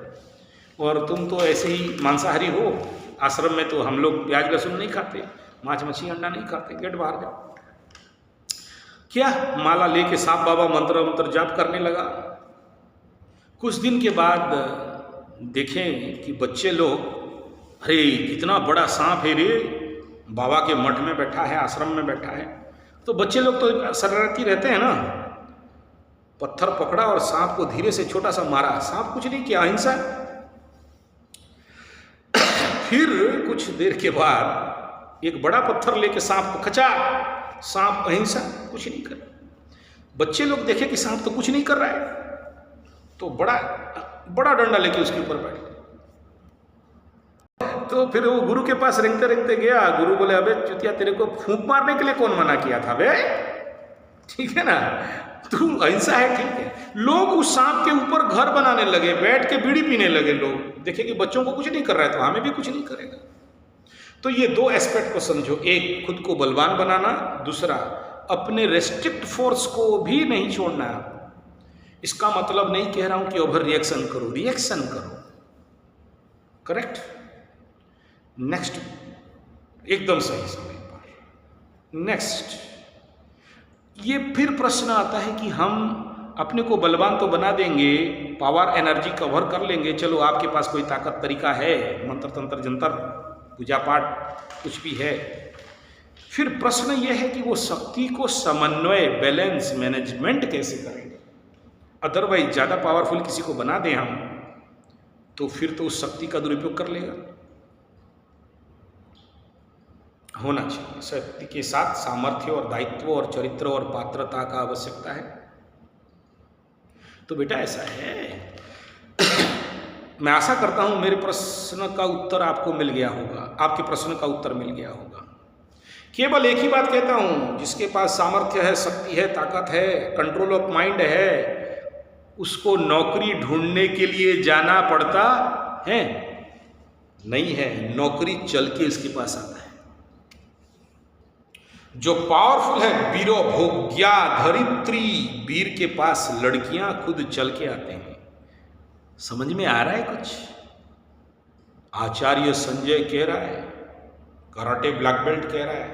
A: और तुम तो ऐसे ही मांसाहारी हो। आश्रम में तो हम लोग प्याज लहसुन नहीं खाते, मांस मछली अंडा नहीं खाते, गेट बाहर जाओ। क्या माला लेके सांप बाबा मंत्र जाप करने लगा। कुछ दिन के बाद देखें कि बच्चे लोग, अरे कितना बड़ा सांप है रे, बाबा के मठ में बैठा है, आश्रम में बैठा है। तो बच्चे लोग तो शरारती रहते हैं ना, पत्थर पकड़ा और सांप को धीरे से छोटा सा मारा। सांप कुछ नहीं किया, अहिंसा। फिर कुछ देर के बाद एक बड़ा पत्थर लेके सांप को खचा, सांप अहिंसा, कुछ नहीं कर। बच्चे लोग देखे कि सांप तो कुछ नहीं कर रहा है, तो बड़ा डंडा लेके उसके ऊपर बैठ गए। तो फिर वो गुरु के पास रेंगते रेंगते गया। गुरु बोले, अबे चुतिया, तेरे को फूंक मारने के लिए कौन मना किया था बे? ठीक है ना, तू अहिंसा है, ठीक है। लोग उस सांप के ऊपर घर बनाने लगे, बैठ के बीड़ी पीने लगे। लोग देखे कि बच्चों को कुछ नहीं कर रहा है तो हमें भी कुछ नहीं करेगा। तो ये दो एस्पेक्ट को समझो, एक खुद को बलवान बनाना, दूसरा अपने रेस्ट्रिक्ट फोर्स को भी नहीं छोड़ना। इसका मतलब नहीं कह रहा हूं कि ओवर रिएक्शन करो, रिएक्शन करो, करेक्ट। नेक्स्ट, एकदम सही समय पर। नेक्स्ट, ये फिर प्रश्न आता है कि हम अपने को बलवान तो बना देंगे, पावर एनर्जी कवर कर लेंगे, चलो आपके पास कोई ताकत तरीका है, मंत्र तंत्र जंतर पूजा पाठ कुछ भी है। फिर प्रश्न यह है कि वो शक्ति को समन्वय, बैलेंस, मैनेजमेंट कैसे करेंगे? अदरवाइज ज़्यादा पावरफुल किसी को बना दें हम, तो फिर तो उस शक्ति का दुरुपयोग कर लेगा। होना चाहिए शक्ति के साथ सामर्थ्य और दायित्व और चरित्र और पात्रता का आवश्यकता है। तो बेटा ऐसा है, मैं आशा करता हूं मेरे प्रश्न का उत्तर आपको मिल गया होगा, आपके प्रश्न का उत्तर मिल गया होगा। केवल एक ही बात कहता हूं, जिसके पास सामर्थ्य है, शक्ति है, ताकत है, कंट्रोल ऑफ माइंड है, उसको नौकरी ढूंढने के लिए जाना पड़ता है नहीं है, नौकरी चल के इसके पास आता है। जो पावरफुल है, वीरो भोग्या धरित्री, वीर के पास लड़कियां खुद चल के आते हैं। समझ में आ रहा है कुछ? आचार्य संजय कह रहा है, कराटे ब्लैक बेल्ट कह रहा है,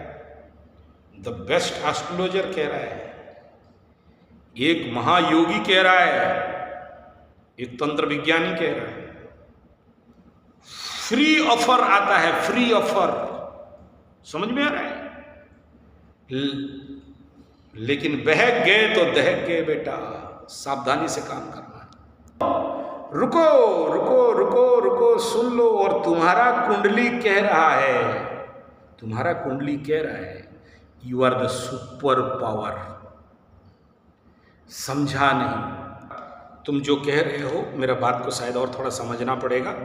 A: द बेस्ट एस्ट्रोलॉजर कह रहा है, एक महायोगी कह रहा है, एक तंत्र विज्ञानी कह रहा है। फ्री ऑफर आता है, फ्री ऑफर, समझ में आ रहा है? लेकिन बहक गए तो दहक गए बेटा, सावधानी से काम करना। रुको रुको रुको रुको, सुन लो। और तुम्हारा कुंडली कह रहा है, तुम्हारा कुंडली कह रहा है, you are the super power. समझा नहीं तुम जो कह रहे हो, मेरा बात को शायद और थोड़ा समझना पड़ेगा।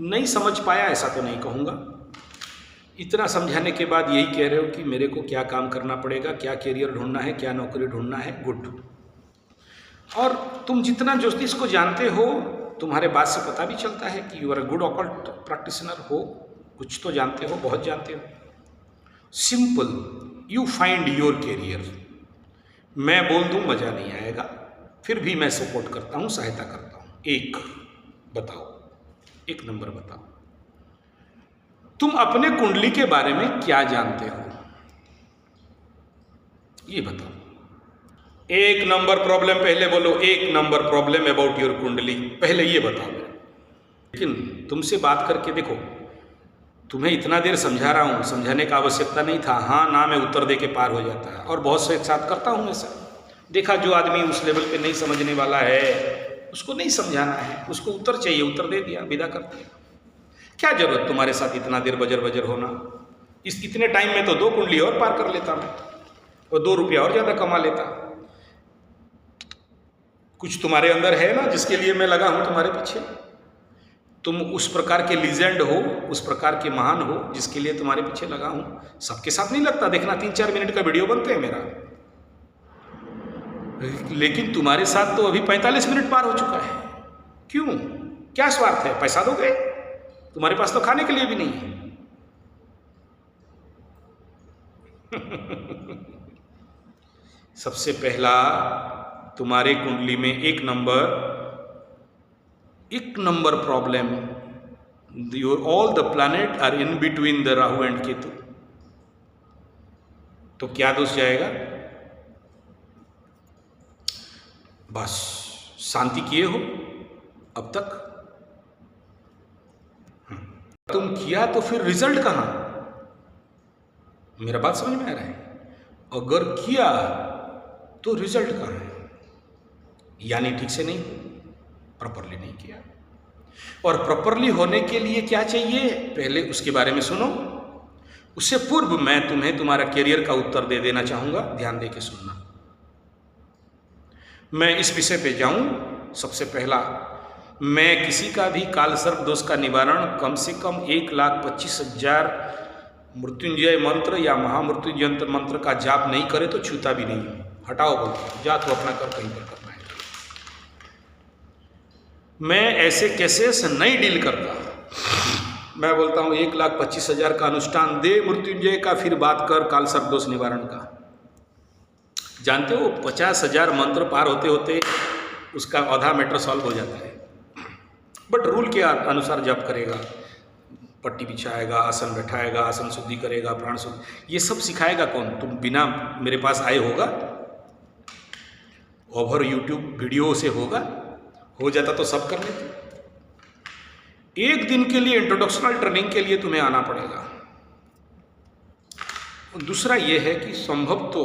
A: नहीं समझ पाया ऐसा तो नहीं कहूँगा, इतना समझाने के बाद यही कह रहे हो कि मेरे को क्या काम करना पड़ेगा, क्या करियर ढूंढना है, क्या नौकरी ढूंढना है। गुड। और तुम जितना ज्योतिष को जानते हो, तुम्हारे बात से पता भी चलता है कि you are a good occult practitioner हो, कुछ तो जानते हो, बहुत जानते हो। Simple, you find your career. मैं बोल दूं मजा नहीं आएगा, फिर भी मैं सपोर्ट करता हूं, सहायता करता हूं। एक बताओ, एक नंबर बताओ, तुम अपने कुंडली के बारे में क्या जानते हो, ये बताओ। एक नंबर प्रॉब्लम पहले बोलो, एक नंबर प्रॉब्लम अबाउट योर कुंडली, पहले ये बताओ। लेकिन तुमसे बात करके देखो, तुम्हें इतना देर समझा रहा हूँ, समझाने का आवश्यकता नहीं था। हाँ ना में उत्तर दे के पार हो जाता है, और बहुत से एक साथ करता हूँ ऐसा। देखा जो आदमी उस लेवल पे नहीं समझने वाला है, उसको नहीं समझाना है, उसको उत्तर चाहिए, उत्तर दे दिया, विदा कर दिया। क्या जरूरत तुम्हारे साथ इतना देर बजर बजर होना। इस इतने टाइम में तो 2 कुंडली और पार कर लेता मैं, और 2 रुपया और ज़्यादा कमा लेता। कुछ तुम्हारे अंदर है ना जिसके लिए मैं लगा हूँ तुम्हारे पीछे। तुम उस प्रकार के लीजेंड हो, उस प्रकार के महान हो जिसके लिए तुम्हारे पीछे लगा हूँ। सबके साथ नहीं लगता, देखना 3-4 मिनट का वीडियो बनते हैं मेरा, लेकिन तुम्हारे साथ तो अभी 45 मिनट पार हो चुका है। क्यों, क्या स्वार्थ है? पैसा दोगे? तुम्हारे पास तो खाने के लिए भी नहीं है। सबसे पहला तुम्हारे कुंडली में एक number problem, all the planet are in between the Rahu and Ketu. तो क्या दोष जाएगा? बस शांति किए हो अब तक? तुम किया तो फिर रिजल्ट कहां? मेरा बात समझ में आ रहा है? अगर किया तो रिजल्ट कहां है? यानी ठीक से नहीं, प्रॉपरली नहीं किया। और प्रॉपरली होने के लिए क्या चाहिए, पहले उसके बारे में सुनो। उससे पूर्व मैं तुम्हें तुम्हारा करियर का उत्तर दे देना चाहूंगा, ध्यान दे के सुनना। मैं इस विषय पे जाऊं, सबसे पहला मैं किसी का भी काल सर्प दोष का निवारण कम से कम 1,25,000 मृत्युंजय मंत्र या महामृत्युंजय मंत्र का जाप नहीं करे तो छूता भी नहीं। हटाओ बोलते, जा तो अपना कर, कहीं पर करना है। मैं ऐसे केसेस नहीं डील करता। मैं बोलता हूँ 1,25,000 का अनुष्ठान दे मृत्युंजय का, फिर बात कर काल सर्प दोष निवारण का। जानते हो 50,000 मंत्र पार होते होते उसका आधा मैटर सॉल्व हो जाता है। बट रूल के अनुसार जप करेगा, पट्टी बिछाएगा, आसन बैठाएगा, आसन शुद्धि करेगा, प्राण शुद्धि, ये सब सिखाएगा कौन? तुम बिना मेरे पास आए होगा? ओवर यूट्यूब वीडियो से होगा? हो जाता तो सब कर लेते। एक दिन के लिए इंट्रोडक्शनल ट्रेनिंग के लिए तुम्हें आना पड़ेगा। दूसरा ये है कि संभव तो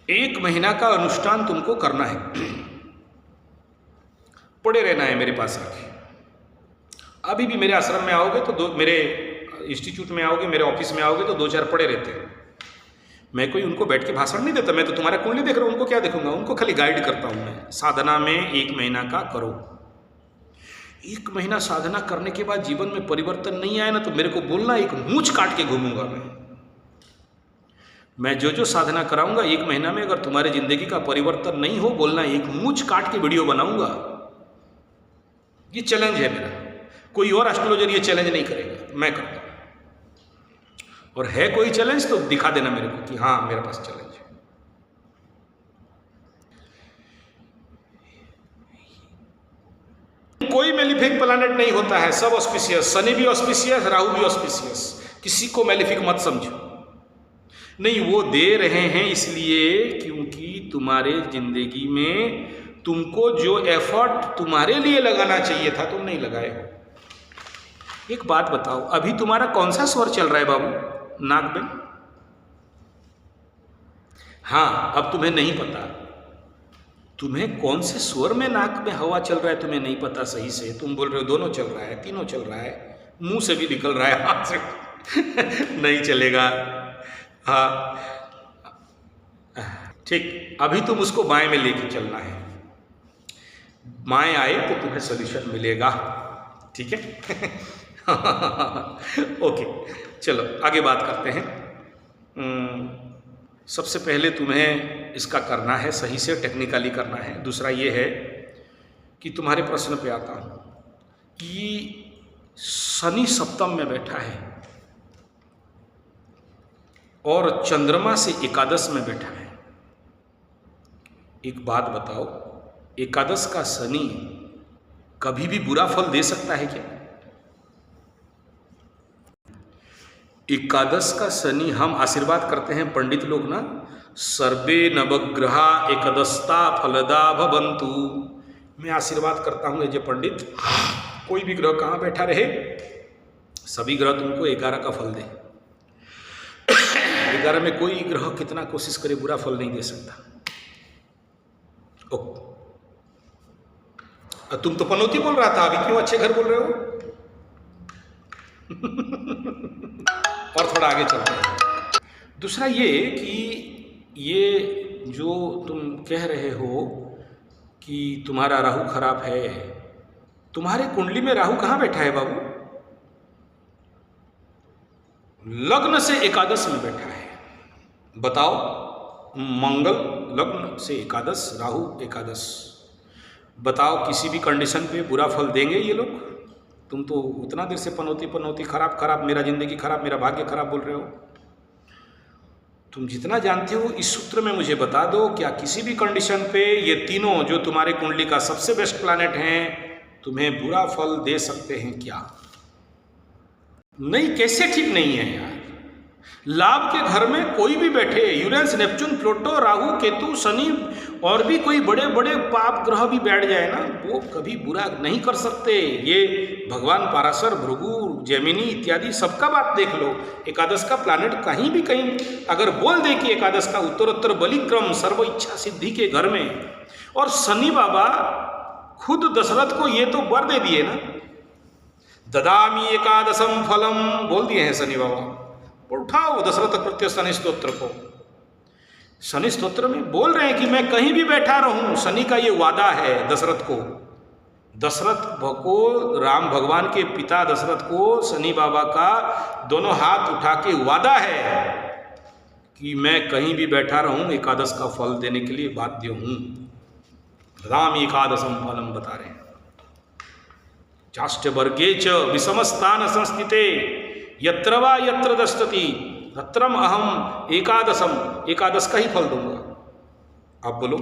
A: 1 महीना का अनुष्ठान तुमको करना है, पड़े रहना है मेरे पास आके। अभी भी मेरे आश्रम में आओगे तो मेरे इंस्टीट्यूट में आओगे, मेरे ऑफिस में आओगे तो 2-4 पड़े रहते हैं। मैं कोई उनको बैठ के भाषण नहीं देता, मैं तो तुम्हारा कुंडली देख रहा हूँ, उनको क्या देखूंगा? उनको खाली गाइड करता हूँ मैं। साधना में 1 महीना का करो। 1 महीना साधना करने के बाद जीवन में परिवर्तन नहीं आया ना तो मेरे को बोलना, एक मूंछ काट के घूमूंगा मैं जो साधना कराऊंगा 1 महीना में अगर तुम्हारी जिंदगी का परिवर्तन नहीं हो, बोलना, एक मूंछ काट के वीडियो बनाऊंगा। ये चैलेंज है मेरा। कोई और एस्ट्रोलॉजर ये चैलेंज नहीं करेगा, मैं करता हूं। और है कोई चैलेंज तो दिखा देना मेरे को कि हाँ मेरे पास चैलेंज है। कोई मेलिफिक प्लैनेट नहीं होता है, सब ऑस्पिशियस। शनि भी ऑस्पिशियस, राहु भी ऑस्पिशियस। किसी को मेलिफिक मत समझो। नहीं, वो दे रहे हैं इसलिए क्योंकि तुम्हारे जिंदगी में तुमको जो एफर्ट तुम्हारे लिए लगाना चाहिए था तुम नहीं लगाए हो। एक बात बताओ, अभी तुम्हारा कौन सा स्वर चल रहा है बाबू नाक में? हाँ, अब तुम्हें नहीं पता तुम्हें कौन से स्वर में नाक में हवा चल रहा है, तुम्हें नहीं पता सही से। तुम बोल रहे हो दोनों चल रहा है, तीनों चल रहा है, मुंह से भी निकल रहा है, हाथ से नहीं चलेगा। हाँ ठीक, अभी तुम उसको बाएं में लेके चलना है। बाएं आए तो तुम्हें सॉल्यूशन मिलेगा, ठीक है? ओके, चलो आगे बात करते हैं। सबसे पहले तुम्हें इसका करना है, सही से टेक्निकली करना है। दूसरा ये है कि तुम्हारे प्रश्न पे आता हूँ कि शनि सप्तम में बैठा है और चंद्रमा से एकादश में बैठा है। एक बात बताओ, एकादश का शनि कभी भी बुरा फल दे सकता है क्या? एकादश का शनि हम आशीर्वाद करते हैं पंडित लोग ना, सर्वे नवग्रहा एकदस्ता फलदा भवन्तु। मैं आशीर्वाद करता हूँ एज ए पंडित, कोई भी ग्रह कहाँ बैठा रहे, सभी ग्रह तुमको 11 का फल दे। 11 में कोई ग्रह कितना कोशिश करे बुरा फल नहीं दे सकता। तुम तो पनौती बोल रहा था, अभी क्यों अच्छे घर बोल रहे हो? और थोड़ा आगे चलते हैं। दूसरा ये कि ये जो तुम कह रहे हो कि तुम्हारा राहु खराब है, तुम्हारे कुंडली में राहु कहाँ बैठा है बाबू? लग्न से एकादश में बैठा है। बताओ, मंगल लग्न से एकादश, राहु एकादश, बताओ किसी भी कंडीशन पे बुरा फल देंगे ये लोग? तुम तो उतना देर से पनौती खराब खराब, मेरा जिंदगी खराब, मेरा भाग्य खराब बोल रहे हो। तुम जितना जानते हो इस सूत्र में मुझे बता दो, क्या किसी भी कंडीशन पे ये तीनों जो तुम्हारे कुंडली का सबसे बेस्ट प्लैनेट हैं तुम्हें बुरा फल दे सकते हैं क्या? नहीं, कैसे ठीक नहीं है यार? लाभ के घर में कोई भी बैठे, Uranus, Neptune, Pluto, Rahu, Ketu, Shani और भी कोई बड़े बड़े पाप ग्रह भी बैठ जाए ना, वो कभी बुरा नहीं कर सकते। ये भगवान पाराशर, भृगु, जेमिनी इत्यादि सबका बात देख लो। एकादश का प्लैनेट कहीं भी कहीं अगर बोल दे कि एकादश का उत्तरोत्तर बलिक्रम सर्व इच्छा सिद्धि के घर में, और शनि बाबा खुद दशरथ को ये तो वर दे दिए ना, ददामी एकादशम फलम बोल दिए हैं शनि बाबा। उठाओ दशरथ कृत्य शनि स्तोत्र को, शनि स्तोत्र में बोल रहे हैं कि मैं कहीं भी बैठा रहूं, शनि का ये वादा है दशरथ को। दशरथ को, राम भगवान के पिता दशरथ को शनि बाबा का दोनों हाथ उठा के वादा है कि मैं कहीं भी बैठा रहूं एकादश का फल देने के लिए बाध्य हूं। राम एकादशम फलम बता रहे हैं। चाष्ट वर्गे च विषमस्थान संस्थिते यत्र वा यत्र दष्टति तत्रम अहम एकादशम, एकादश का ही फल दूंगा। आप बोलो,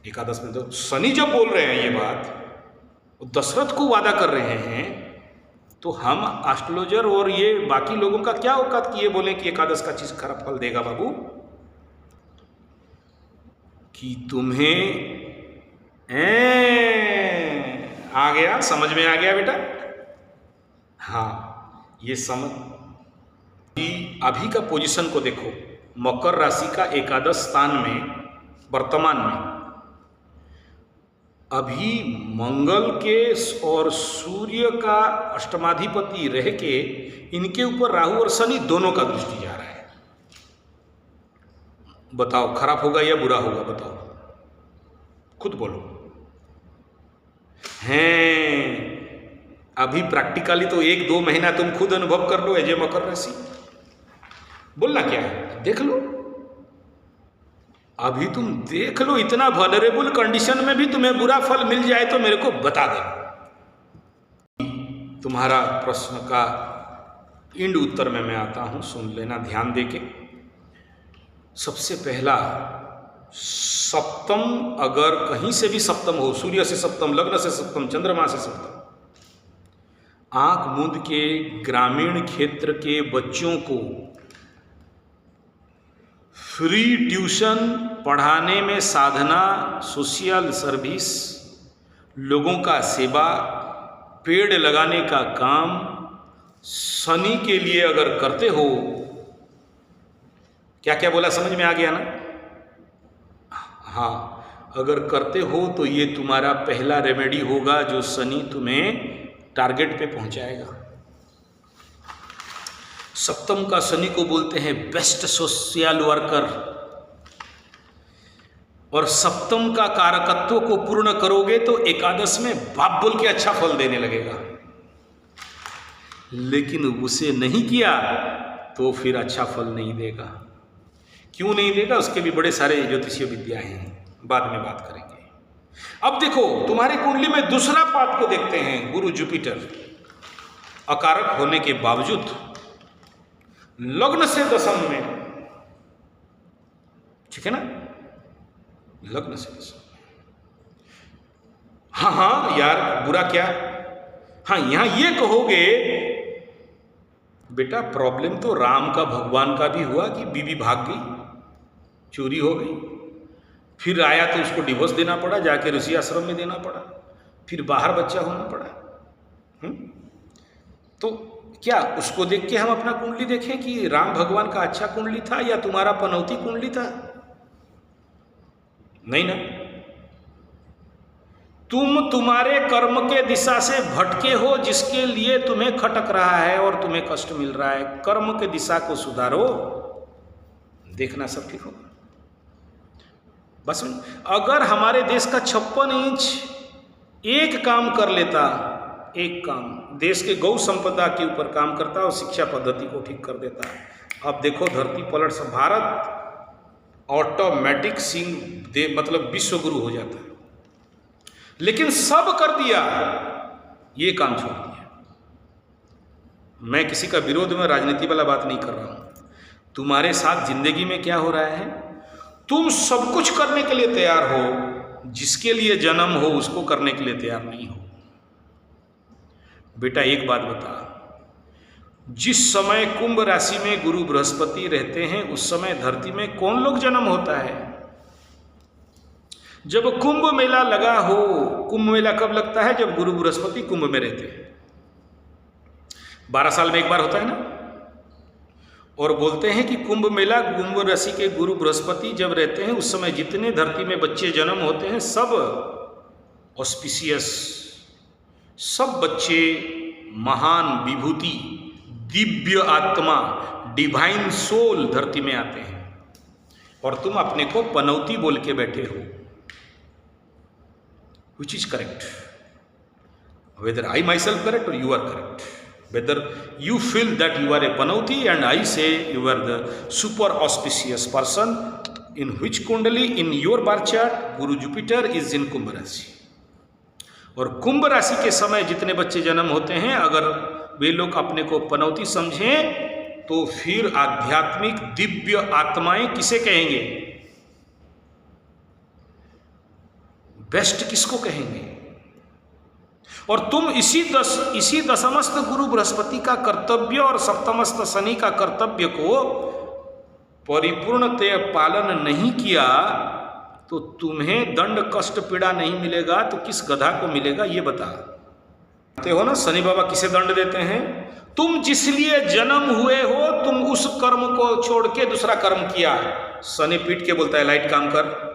A: एकादश में तो शनि जब बोल रहे हैं ये बात, दशरथ को वादा कर रहे हैं, तो हम एस्ट्रोलॉजर और ये बाकी लोगों का क्या औकात कि ये बोले कि एकादश का चीज खराब फल देगा बाबू? कि तुम्हें आ गया, समझ में आ गया बेटा? हाँ, ये समझ कि अभी का पोजीशन को देखो, मकर राशि का एकादश स्थान में वर्तमान में अभी मंगल के और सूर्य का अष्टमाधिपति रह के इनके ऊपर राहु और शनि दोनों का दृष्टि जा रहा है। बताओ खराब होगा या बुरा होगा? बताओ, खुद बोलो। हैं, अभी प्रैक्टिकली तो 1-2 महीना तुम खुद अनुभव कर लो एजे मकर राशि। बोलना क्या है, देख लो। अभी तुम देख लो, इतना वल्नरेबल कंडीशन में भी तुम्हें बुरा फल मिल जाए तो मेरे को बता दो। तुम्हारा प्रश्न का इंड उत्तर में मैं आता हूं, सुन लेना ध्यान देके। सबसे पहला, सप्तम अगर कहीं से भी सप्तम हो, सूर्य से सप्तम, लग्न से सप्तम, चंद्रमा से सप्तम, आंख मूंद के ग्रामीण क्षेत्र के बच्चों को फ्री ट्यूशन पढ़ाने में साधना, सोशल सर्विस, लोगों का सेवा, पेड़ लगाने का काम शनि के लिए अगर करते हो, क्या क्या बोला समझ में आ गया ना? हाँ, अगर करते हो तो ये तुम्हारा पहला रेमेडी होगा जो शनि तुम्हें टारगेट पे पहुंचाएगा। सप्तम का शनि को बोलते हैं बेस्ट सोशल वर्कर, और सप्तम का कारकत्व को पूर्ण करोगे तो एकादश में बाप बोल के अच्छा फल देने लगेगा। लेकिन उसे नहीं किया तो फिर अच्छा फल नहीं देगा। क्यों नहीं देगा? उसके भी बड़े सारे ज्योतिषीय विद्याएं हैं, बाद में बात करेंगे। अब देखो, तुम्हारी कुंडली में दूसरा पार्ट को देखते हैं। गुरु जुपिटर अकारक होने के बावजूद लग्न से दशम में, ठीक है ना? लग्न से दशम में। हाँ यार, बुरा क्या? हाँ, यहां ये कहोगे बेटा प्रॉब्लम तो राम का भगवान का भी हुआ कि बीवी भाग गई, चोरी हो गई, फिर आया तो उसको डिवोर्स देना पड़ा, जाके ऋषि आश्रम में देना पड़ा, फिर बाहर बच्चा होना पड़ा। तो क्या उसको देख के हम अपना कुंडली देखें कि राम भगवान का अच्छा कुंडली था या तुम्हारा पनौती कुंडली था? नहीं ना। तुम तुम्हारे कर्म के दिशा से भटके हो, जिसके लिए तुम्हें खटक रहा है और तुम्हें कष्ट मिल रहा है। कर्म के दिशा को सुधारो, देखना सब ठीक होगा। बस अगर हमारे देश का 56 इंच एक काम कर लेता, एक काम देश के गौ संपदा के ऊपर काम करता और शिक्षा पद्धति को ठीक कर देता, अब देखो धरती पलट से भारत ऑटोमेटिक मतलब विश्व गुरु हो जाता है। लेकिन सब कर दिया, ये काम छोड़ दिया। मैं किसी का विरोध में राजनीति वाला बात नहीं कर रहा हूं। तुम्हारे साथ जिंदगी में क्या हो रहा है, तुम सब कुछ करने के लिए तैयार हो, जिसके लिए जन्म हो उसको करने के लिए तैयार नहीं हो। बेटा एक बात बता, जिस समय कुंभ राशि में गुरु बृहस्पति रहते हैं उस समय धरती में कौन लोग जन्म होता है? जब कुंभ मेला लगा हो। कुंभ मेला कब लगता है? जब गुरु बृहस्पति कुंभ में रहते हैं। 12 साल में एक बार होता है ना। और बोलते हैं कि कुंभ मेला कुंभ राशि के गुरु बृहस्पति जब रहते हैं उस समय जितने धरती में बच्चे जन्म होते हैं सब ऑस्पिशियस, सब बच्चे महान विभूति, दिव्य आत्मा, डिवाइन सोल धरती में आते हैं। और तुम अपने को पनौती बोल के बैठे हो, which is correct, whether I myself correct or you are correct, whether you feel that you are a panauti and I say you are the super auspicious person, in which kundali in your birth chart Guru Jupiter is in कुंभ राशि। और कुंभ राशि के समय जितने बच्चे जन्म होते हैं अगर वे लोग अपने को पनौती समझें तो फिर आध्यात्मिक दिव्य आत्माएं किसे कहेंगे? बेस्ट किसको कहेंगे? और तुम इसी दशमस्त गुरु बृहस्पति का कर्तव्य और सप्तमस्त शनि का कर्तव्य को परिपूर्णतया पालन नहीं किया तो तुम्हें दंड कष्ट पीड़ा नहीं मिलेगा तो किस गधा को मिलेगा ये बताते हो ना। शनि बाबा किसे दंड देते हैं? तुम जिस लिए जन्म हुए हो तुम उस कर्म को छोड़ के दूसरा कर्म किया। शनि पीट के बोलता है लाइट काम कर।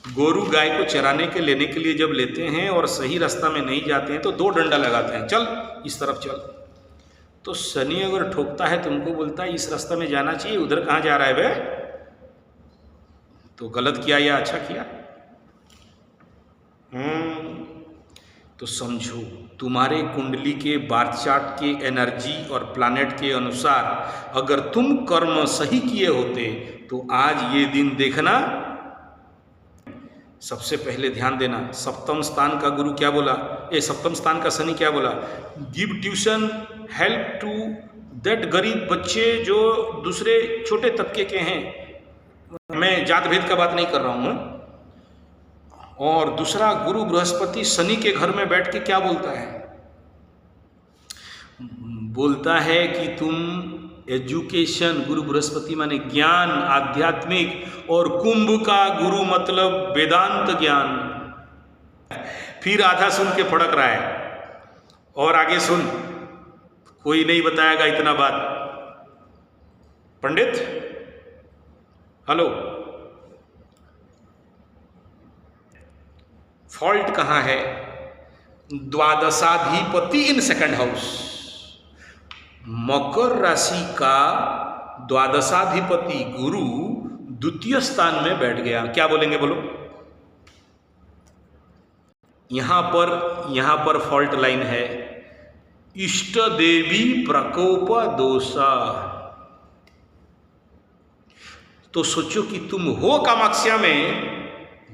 A: गोरू गाय को चराने के लेने के लिए जब लेते हैं और सही रास्ता में नहीं जाते हैं तो 2 डंडा लगाते हैं, चल इस तरफ चल। तो शनि अगर ठोकता है तुमको बोलता है इस रास्ता में जाना चाहिए, उधर कहाँ जा रहा है बे? तो गलत किया या अच्छा किया? तो समझो तुम्हारे कुंडली के बार्थ चार्ट के एनर्जी और प्लैनेट के अनुसार अगर तुम कर्म सही किए होते तो आज ये दिन देखना। सबसे पहले ध्यान देना, सप्तम स्थान का गुरु क्या बोला? सप्तम स्थान का शनि क्या बोला? Give tuition, help to that गरीब बच्चे जो दूसरे छोटे तबके के हैं। मैं जात भेद का बात नहीं कर रहा हूं। और दूसरा गुरु बृहस्पति शनि के घर में बैठ के क्या बोलता है? बोलता है कि तुम एजुकेशन, गुरु बृहस्पति माने ज्ञान, आध्यात्मिक, और कुंभ का गुरु मतलब वेदांत ज्ञान। फिर आधा सुन के फड़क रहा है और आगे सुन, कोई नहीं बताएगा इतना बात। पंडित हेलो, फॉल्ट कहाँ है? द्वादशाधिपति इन सेकंड हाउस। मकर राशि का द्वादशाधिपति गुरु द्वितीय स्थान में बैठ गया। क्या बोलेंगे बोलो? यहां पर फॉल्ट लाइन है, इष्ट देवी प्रकोप दोषा। तो सोचो कि तुम हो कामाख्या में,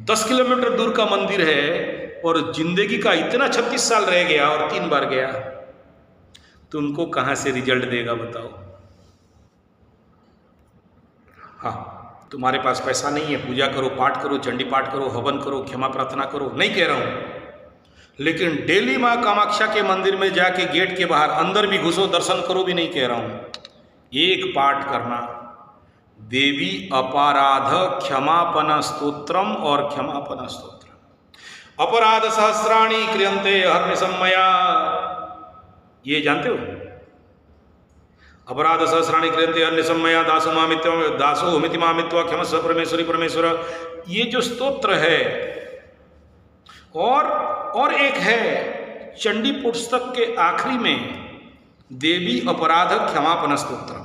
A: 10 किलोमीटर दूर का मंदिर है और जिंदगी का इतना 36 साल रह गया और 3 बार गया, तुमको कहां से रिजल्ट देगा बताओ? हाँ, तुम्हारे पास पैसा नहीं है, पूजा करो, पाठ करो, चंडी पाठ करो, हवन करो, क्षमा प्रार्थना करो, नहीं कह रहा हूं, लेकिन डेली माँ कामाख्या के मंदिर में जाके गेट के बाहर अंदर भी घुसो, दर्शन करो भी नहीं कह रहा हूं, एक पाठ करना, देवी अपराध क्षमापन स्तोत्रम और क्षमापन स्तोत्रम। अपराध सहस्राणी क्रियन्ते हर्निशमया, ये जानते हो? अपराध सहस्राणी क्रियन्ते हर्निशमया दासो मिति मामित्वा क्षमस्व परमेश्वरी परमेश्वर, ये जो स्तोत्र है। और एक है चंडी पुस्तक के आखिरी में देवी अपराध क्षमापन स्तोत्र।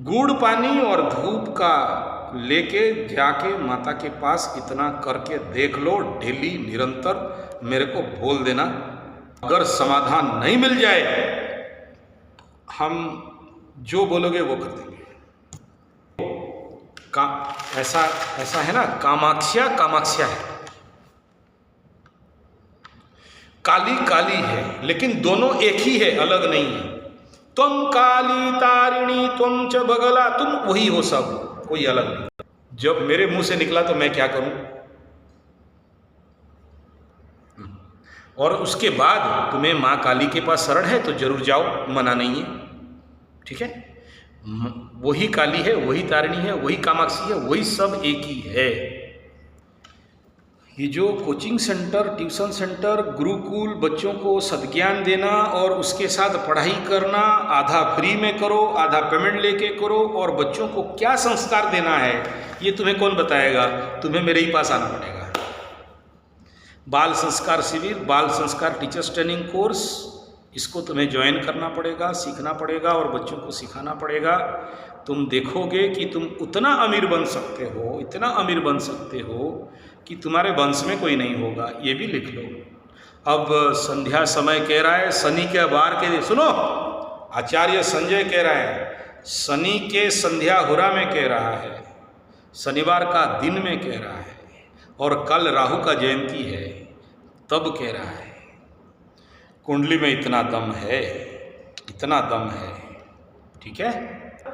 A: गुड़ पानी और धूप का लेके जाके माता के पास इतना करके देख लो, डेली निरंतर मेरे को बोल देना। अगर समाधान नहीं मिल जाए, हम जो बोलोगे वो कर देंगे। ऐसा है ना, कामाख्या कामाख्या है, काली काली है, लेकिन दोनों एक ही है, अलग नहीं है। तुम काली तारिणी तुम च बगला, तुम वही हो सब, कोई अलग नहीं। जब मेरे मुंह से निकला तो मैं क्या करूं? और उसके बाद तुम्हें माँ काली के पास शरण है तो जरूर जाओ, मना नहीं है, ठीक है? वही काली है, वही तारिणी है, वही कामाक्षी है, वही सब एक ही है। ये जो coaching centre, tuition centre, Gurukul, बच्चों को सद्ज्ञान देना और उसके साथ पढ़ाई करना, आधा फ्री में करो, आधा पेमेंट लेके करो, और बच्चों को क्या संस्कार देना है ये तुम्हें कौन बताएगा? तुम्हें मेरे ही पास आना पड़ेगा। बाल संस्कार शिविर, बाल संस्कार टीचर्स ट्रेनिंग कोर्स, इसको तुम्हें ज्वाइन करना पड़ेगा, सीखना पड़ेगा और बच्चों को सिखाना पड़ेगा। तुम देखोगे कि तुम उतना अमीर बन सकते हो, इतना अमीर बन सकते हो कि तुम्हारे वंश में कोई नहीं होगा। ये भी लिख लो। अब संध्या समय कह रहा है, शनि के वार के दिन, सुनो, आचार्य संजय कह रहा है, शनि के संध्या हुरा में कह रहा है, शनिवार का दिन में कह रहा है, और कल राहु का जयंती है तब कह रहा है। कुंडली में इतना दम है, इतना दम है, ठीक है?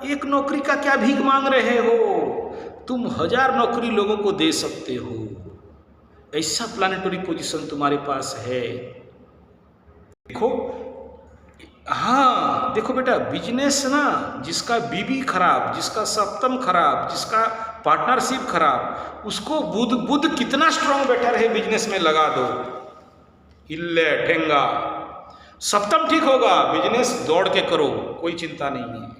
A: एक नौकरी का क्या भीख मांग रहे हो? तुम 1000 नौकरी लोगों को दे सकते हो, ऐसा प्लानिटरी पोजीशन तुम्हारे पास है। देखो, हाँ देखो बेटा, बिजनेस ना, जिसका बीबी खराब, जिसका सप्तम खराब, जिसका पार्टनरशिप खराब, उसको बुध कितना स्ट्रांग बेटर है, बिजनेस में लगा दो, इल्ले ठेंगा, सप्तम ठीक होगा, बिजनेस दौड़ के करो, कोई चिंता नहीं है।